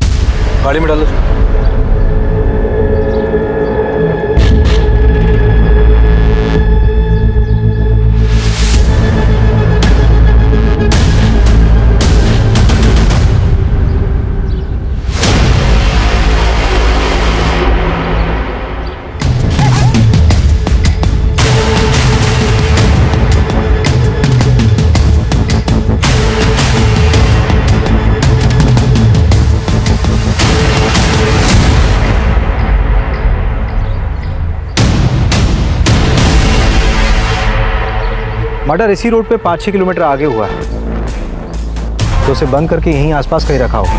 गाड़ी में डालो। मर्डर इसी रोड पे 5-6 किलोमीटर आगे हुआ है, तो उसे बंद करके यहीं आसपास कहीं रखा होगा।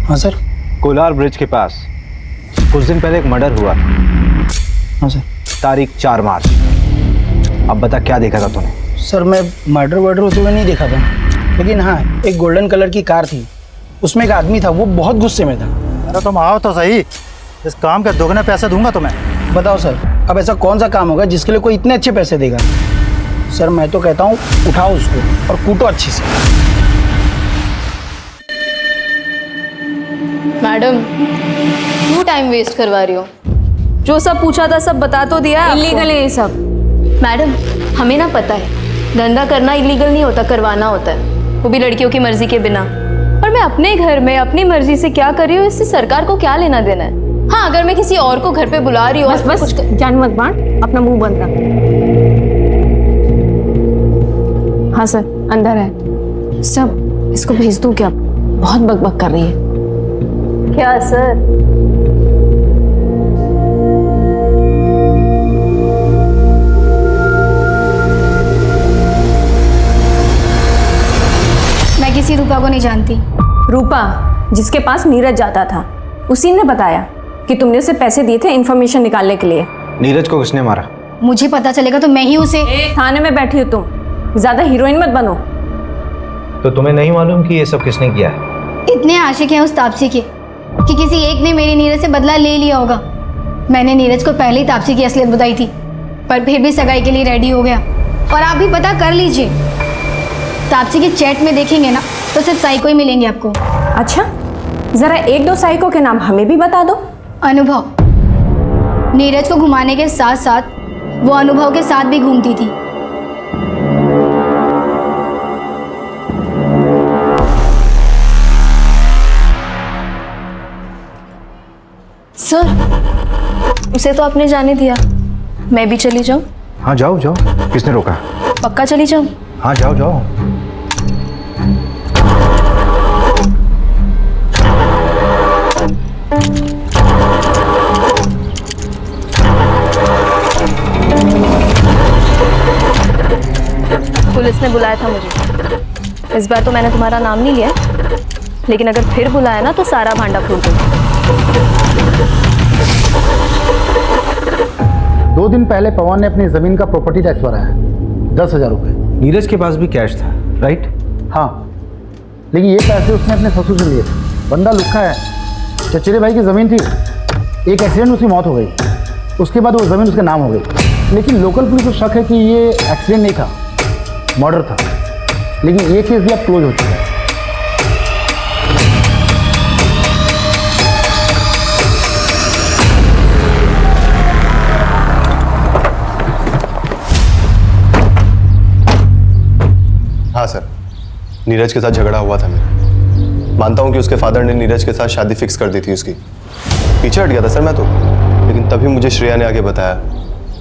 हाँ सर। कोलार ब्रिज के पास कुछ दिन पहले एक मर्डर हुआ। हाँ सर। तारीख 4 मार्च। अब बता क्या देखा था तूने? सर मैं मर्डर वर्डर होते हुए नहीं देखा था, लेकिन हाँ एक गोल्डन कलर की कार थी, उसमें एक आदमी था, वो बहुत गुस्से में था। अरे तुम आओ तो सही, इस काम के दोगुने पैसे दूंगा तुम्हें। बताओ सर, अब ऐसा कौन सा काम होगा जिसके लिए कोई इतने अच्छे पैसे देगा? सर मैं तो कहता हूँ उठाओ उसको और कूटो अच्छी से। मैडम क्यों टाइम वेस्ट करवा रही हो? जो सब पूछा था सब बता तो दिया। इलीगल है ये सब। मैडम हमें ना पता है धंधा करना इलीगल नहीं होता, करवाना होता है, वो भी लड़कियों की मर्जी के बिना। और मैं अपने घर में अपनी मर्जी से क्या कर रही हूँ, इससे सरकार को क्या लेना देना है? हाँ अगर मैं किसी और को घर पे बुला रही हूँ बस कुछ जान मत बांट, अपना मुंह बंद रख। हाँ सर अंदर है सब, इसको भेज दूँ क्या? बहुत बकबक कर रही है। क्या सर? मैं किसी रूपा को नहीं जानती। रूपा जिसके पास नीरज जाता था, उसी ने बताया कि तुमने उसे पैसे दिए थे इन्फॉर्मेशन निकालने के लिए। नीरज को किसने मारा? मुझे पता चलेगा तो मैं ही उसे। थाने में बैठी हो तुम, ज्यादा हीरोइन मत बनो। तो तुम्हें नहीं मालूम कि ये सब किसने किया है? इतने आशिक हैं उस तापसी के कि किसी एक ने मेरी नीरज से बदला ले लिया होगा। मैंने नीरज को पहले ही तापसी की असलियत बताई थी, पर फिर भी सगाई के लिए रेडी हो गया। और आप भी पता कर लीजिए, तापसी के चैट में देखेंगे ना तो सिर्फ साइको ही मिलेंगे आपको। अच्छा जरा 1-2 साइको के नाम हमें भी बता दो। अनुभव, नीरज को घुमाने के साथ साथ वो अनुभव के साथ भी घूमती थी। सर उसे तो आपने जाने दिया, मैं भी चली जाऊं? हाँ जाओ जाओ, किसने रोका? पक्का चली जाऊं? हाँ जाओ जाओ। पुलिस ने बुलाया था मुझे। इस बार तो मैंने तुम्हारा नाम नहीं लिया, लेकिन अगर फिर बुलाया ना तो सारा भांडा फोड़ दूंगी। 2 दिन पहले पवन ने अपनी जमीन का प्रॉपर्टी टैक्स भराया, 10,000 रुपये। नीरज के पास भी कैश था, राइट? हाँ, लेकिन ये पैसे उसने अपने ससुर से लिए थे। बंदा लुक्खा है, चचेरे भाई की ज़मीन थी, एक एक्सीडेंट में उसकी मौत हो गई, उसके बाद वो ज़मीन उसके नाम हो गई। लेकिन लोकल पुलिस को शक है कि ये एक्सीडेंट नहीं था, मर्डर था। लेकिन ये केस भी अब क्लोज हो चुका है। हाँ सर, नीरज के साथ झगड़ा हुआ था मेरा। मानता हूँ कि उसके फादर ने नीरज के साथ शादी फिक्स कर दी थी उसकी। पीछे हट गया था सर मैं तो, लेकिन तभी मुझे श्रेया ने आगे बताया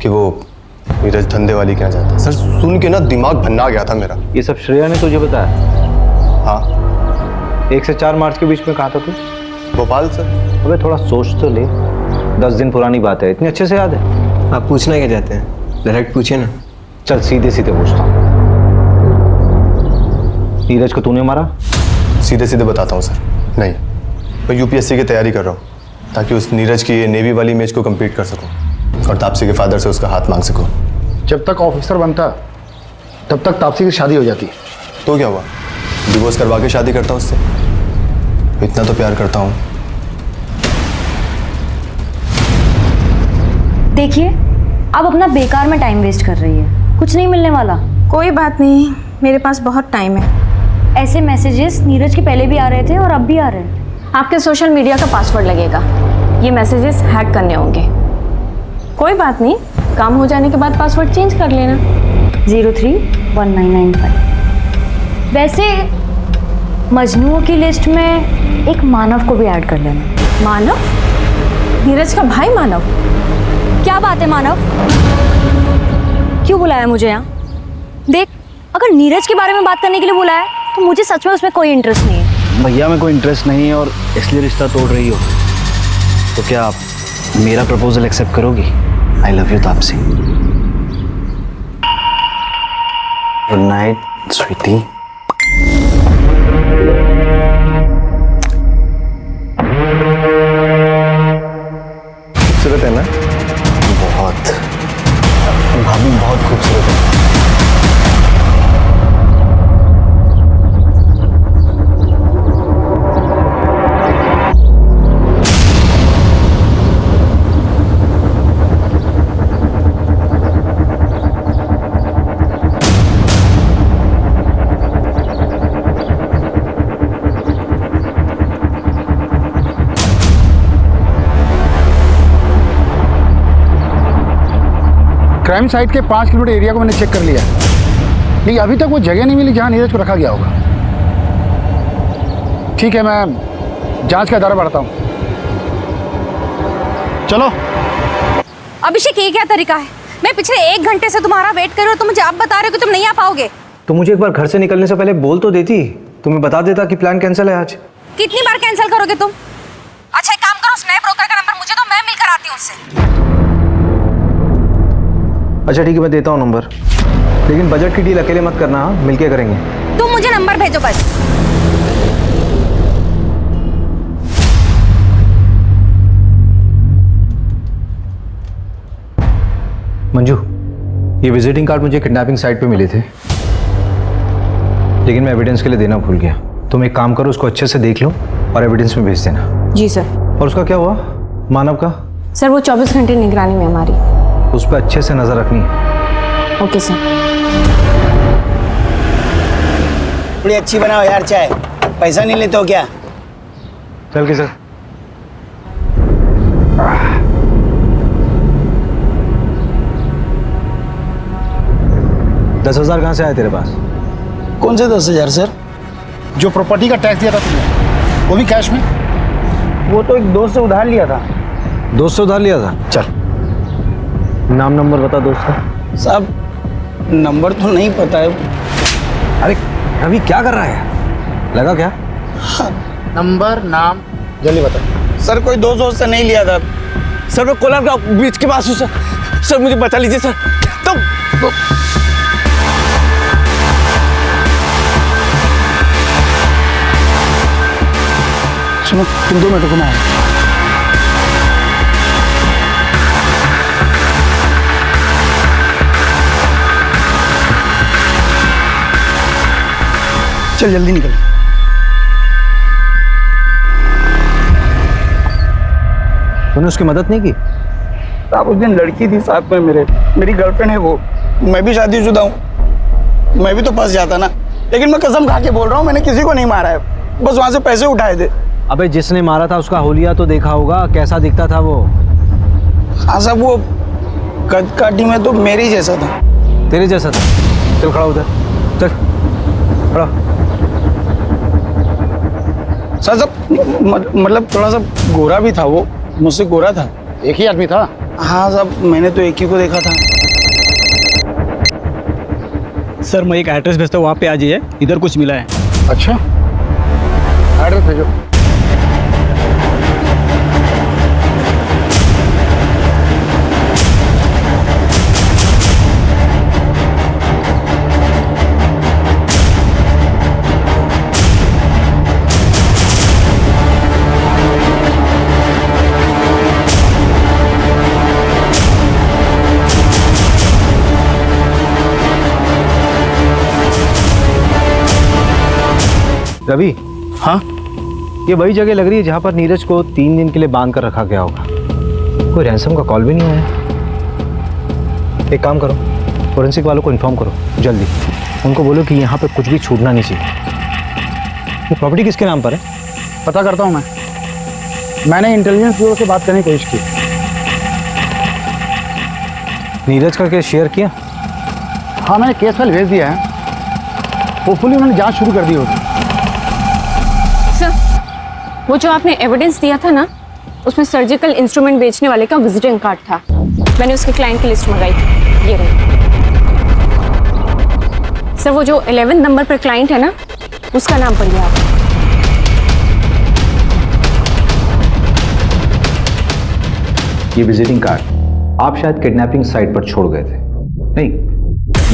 कि वो नीरज धंधे वाली क्या जाता है। सर सुन के ना दिमाग भन्ना गया था मेरा। ये सब श्रेया ने तुझे बताया? हाँ। 1 से 4 मार्च के बीच में कहाँ था तू? भोपाल सर। अबे थोड़ा सोच तो ले, 10 दिन पुरानी बात है, इतनी अच्छे से याद है? आप पूछना क्या चाहते हैं? डायरेक्ट पूछिए ना। चल सीधे सीधे पूछता हूँ, नीरज को तूने मारा? सीधे सीधे बताता हूँ सर, नहीं, मैं यूपीएससी की तैयारी कर रहा हूँ ताकि उस नीरज की ये नेवी वाली इमेज को कंप्लीट कर सकूँ और तापसी के फादर से उसका हाथ मांग सकूँ। जब तक ऑफिसर बनता तब तक तापसी की शादी हो जाती। तो क्या हुआ, डिवोर्स करवा के शादी करता हूँ उससे, इतना तो प्यार करता हूँ। देखिए, आप अपना बेकार में टाइम वेस्ट कर रही है, कुछ नहीं मिलने वाला। कोई बात नहीं, मेरे पास बहुत टाइम है। ऐसे मैसेजेस नीरज के पहले भी आ रहे थे और अब भी आ रहे हैं। आपके सोशल मीडिया का पासवर्ड लगेगा, ये मैसेजेस हैक करने होंगे। कोई बात नहीं, काम हो जाने के बाद पासवर्ड चेंज कर लेना। 031995। वैसे मजनुओं की लिस्ट में एक मानव को भी ऐड कर लेना। मानव? नीरज का भाई मानव? क्या बात है मानव, क्यों बुलाया मुझे यहाँ? देख, अगर नीरज के बारे में बात करने के लिए बुलाया तो मुझे सच में उसमें कोई इंटरेस्ट नहीं है। भैया में कोई इंटरेस्ट नहीं है और इसलिए रिश्ता तोड़ रही हो, तो क्या आप मेरा प्रपोजल एक्सेप्ट करोगी? I love you Tapsee. Good night sweetie. खूबसूरत है ना? बहुत। भाभी बहुत खूबसूरत है। क्राइम साइट के 5 किलोमीटर एरिया को मैंने चेक कर लिया, लेकिन अभी तक वो जगह नहीं मिली जहां नीरज को रखा गया होगा। ठीक है, मैं जांच का दायरा बढ़ाता हूं। चलो। अभिषेक, ये क्या तरीका है? मैं पिछले 1 घंटे से तुम्हारा वेट कर रही हूँ, तुम मुझे अब बता रहे हो कि तुम नहीं आ पाओगे। तो मुझे एक बार घर से निकलने से पहले बोल तो देती, तुम्हें बता देता कि प्लान कैंसिल है आज। कितनी बार कैंसिल करोगे तुम? अच्छा, एक काम करो, स्नैप ब्रोकर का नंबर मुझे दो, मैं मिलकर आती हूँ उससे। अच्छा ठीक है, मैं देता हूँ नंबर, लेकिन बजट की डील अकेले मत करना, हाँ, मिलके करेंगे। तुम मुझे नंबर भेजो बस। मंजू, ये विजिटिंग कार्ड मुझे किडनैपिंग साइट पे मिले थे, लेकिन मैं एविडेंस के लिए देना भूल गया। तुम एक काम करो, उसको अच्छे से देख लो और एविडेंस में भेज देना। जी सर। और उसका क्या हुआ, मानव का? सर, वो 24 घंटे निगरानी में हमारी। उस पर अच्छे से नजर रखनी है। Okay sir. बड़ी अच्छी बनाओ यार चाय, पैसा नहीं लेते हो क्या? चल के सर। $10,000 कहाँ से आए तेरे पास? कौन से 10,000 सर? जो प्रॉपर्टी का टैक्स दिया था तुमने, वो भी कैश में? वो तो एक दोस्त से उधार लिया था। दोस्त से उधार लिया था? चल, नाम नंबर बता दोस्त का। साहब, नंबर तो नहीं पता है। अरे अभी क्या कर रहा है, लगा क्या? नंबर, नाम जल्दी बता। सर, कोई दोस्त से नहीं लिया था। सर, मैं कोलार का बीच के पास हूँ सर। सर मुझे बचा लीजिए सर। तो सुनो, तुम 2 मिनट को मैं आया। चल जल्दी निकल। तूने उसकी मदद नहीं की? साहब, उस दिन लड़की थी साथ में मेरी गर्लफ्रेंड है वो। मैं भी शादीशुदा हूँ, मैं भी तो फंस जाता ना। लेकिन मैं कसम खा के बोल रहा हूँ, मैंने किसी को नहीं मारा है, बस वहां से पैसे उठाए थे। अबे जिसने मारा था उसका होलिया तो देखा होगा, कैसा दिखता था वो? हाँ साहब, वो कद काठी में तो मेरे जैसा था। तेरे जैसा था? चल खड़ा उधर, चल खड़ा। सर मतलब थोड़ा सा गोरा भी था वो, मुझसे गोरा था। एक ही आदमी था? हाँ साहब, मैंने तो एक ही को देखा था। सर, मैं एक एड्रेस भेजता हूँ, वहाँ पे आ जाइए, इधर कुछ मिला है। अच्छा, एड्रेस भेजो। रवि। हाँ, ये वही जगह लग रही है जहाँ पर नीरज को 3 दिन के लिए बांध कर रखा गया होगा। कोई रैंसम का कॉल भी नहीं आया। एक काम करो, फोरेंसिक वालों को इन्फॉर्म करो जल्दी। उनको बोलो कि यहाँ पे कुछ भी छूटना नहीं चाहिए। ये प्रॉपर्टी किसके नाम पर है? पता करता हूँ मैंने इंटेलिजेंस ब्यूरो से बात करने की कोशिश की। नीरज का केस शेयर किया? हाँ, मैंने केस फाइल भेज दिया है। होपफुली उन्होंने जांच शुरू कर दी होगी। सर, वो जो आपने एविडेंस दिया था ना, उसमें सर्जिकल इंस्ट्रूमेंट बेचने वाले का विजिटिंग कार्ड था। मैंने उसके क्लाइंट की लिस्ट मंगाई थी, ये रही। सर, वो जो 11 नंबर पर क्लाइंट है ना, उसका नाम पढ़िए आप। ये विजिटिंग कार्ड आप शायद किडनैपिंग साइट पर छोड़ गए थे। नहीं,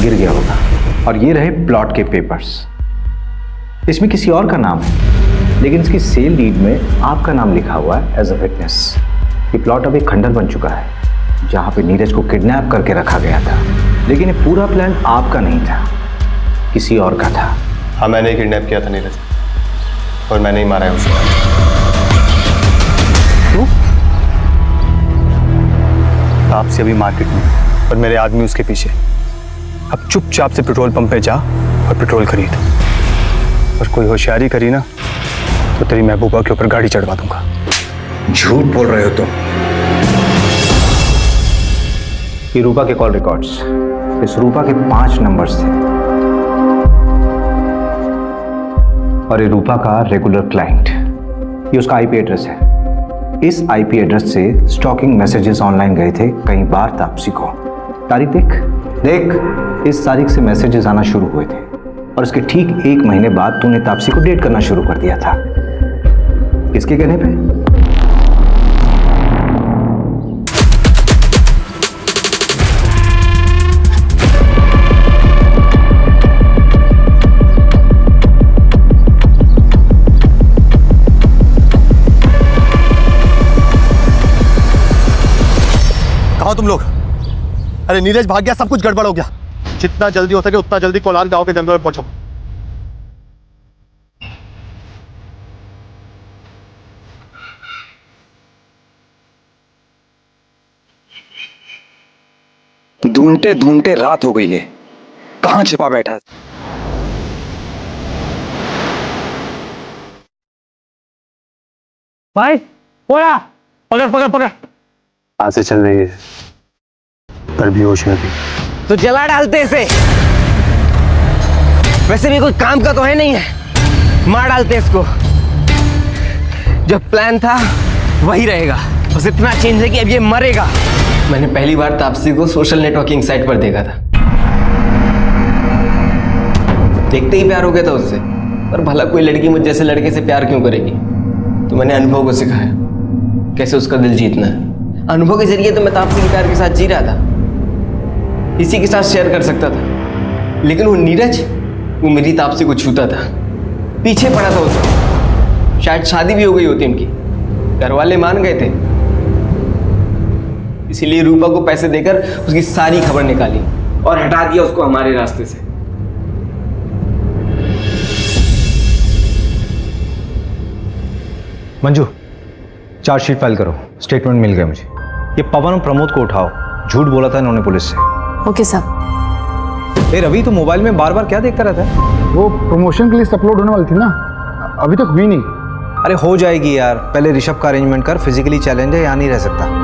गिर गया होगा। और ये रहे प्लॉट के पेपर्स। इसमें किसी और का नाम है, लेकिन इसकी सेल डीड में आपका नाम लिखा हुआ है एज अ विटनेस। ये प्लॉट अब एक खंडर बन चुका है जहां पे नीरज को किडनैप करके रखा गया था। लेकिन ये पूरा प्लान आपका नहीं था, किसी और का था। हाँ, मैंने ही किडनैप किया था नीरज, और मैंने ही मारा है उसे। तापसी अभी मार्केट में और मेरे आदमी उसके पीछे। अब चुपचाप से पेट्रोल पंप पे जा और पेट्रोल खरीद। और कोई होशियारी करी ना तो तेरी महबूबा के ऊपर गाड़ी चढ़वा दूंगा। झूठ बोल रहे हो तुम। ये रूपा के कॉल रिकॉर्ड्स, इस रूपा के 5 नंबर्स थे और ये रूपा का रेगुलर क्लाइंट। ये उसका आईपी एड्रेस है। इस आईपी एड्रेस से स्टॉकिंग मैसेजेस ऑनलाइन गए थे कई बार तापसी को। तारीख देख, इस तारीख से मैसेजेस आना शुरू हुए थे और इसके ठीक 1 महीने बाद तूने तापसी को डेट करना शुरू कर दिया था। किसके कहने पे? कहाँ तुम लोग? अरे नीरज भाग गया, सब कुछ गड़बड़ हो गया। जितना जल्दी हो सके उतना जल्दी कोलार गांव के जंगल में पहुंचो। ढूंढते ढूंढते रात हो गई है, कहाँ छिपा बैठा है? भाई पकड़ पकड़ पकड़। आज से चल रही है पर भी होश में थी। तो जला डालते इसे। वैसे भी कोई काम का तो है नहीं है, मार डालते इसको। जो प्लान था वही रहेगा, बस इतना चेंज है कि अब ये मरेगा। मैंने पहली बार तापसी को सोशल नेटवर्किंग साइट पर देखा था। देखते ही प्यार हो गया था उससे। पर भला कोई लड़की मुझ जैसे लड़के से प्यार क्यों करेगी? तो मैंने अनुभव को सिखाया कैसे उसका दिल जीतना है। अनुभव के जरिए तो मैं तापसी के प्यार के साथ जी रहा था, इसी के साथ शेयर कर सकता था। लेकिन वो नीरज, वो मेरी तापसी को छूता था, पीछे पड़ा था उसका। शायद शादी भी हो गई होती उनकी, घर वाले मान गए थे। इसीलिए रूपा को पैसे देकर उसकी सारी खबर निकाली और हटा दिया उसको हमारे रास्ते से। मंजू, चार्जशीट फाइल करो। स्टेटमेंट मिल गया मुझे। ये पवन और प्रमोद को उठाओ, झूठ बोला था इन्होंने पुलिस से। ओके साहब। ए रवि, तो मोबाइल में बार बार क्या देखता रहता है? वो प्रमोशन की लिस्ट अपलोड होने वाली थी ना, अभी तक हुई नहीं। अरे हो जाएगी यार, पहले ऋषभ का अरेंजमेंट कर। फिजिकली चैलेंज है, यहाँ नहीं रह सकता।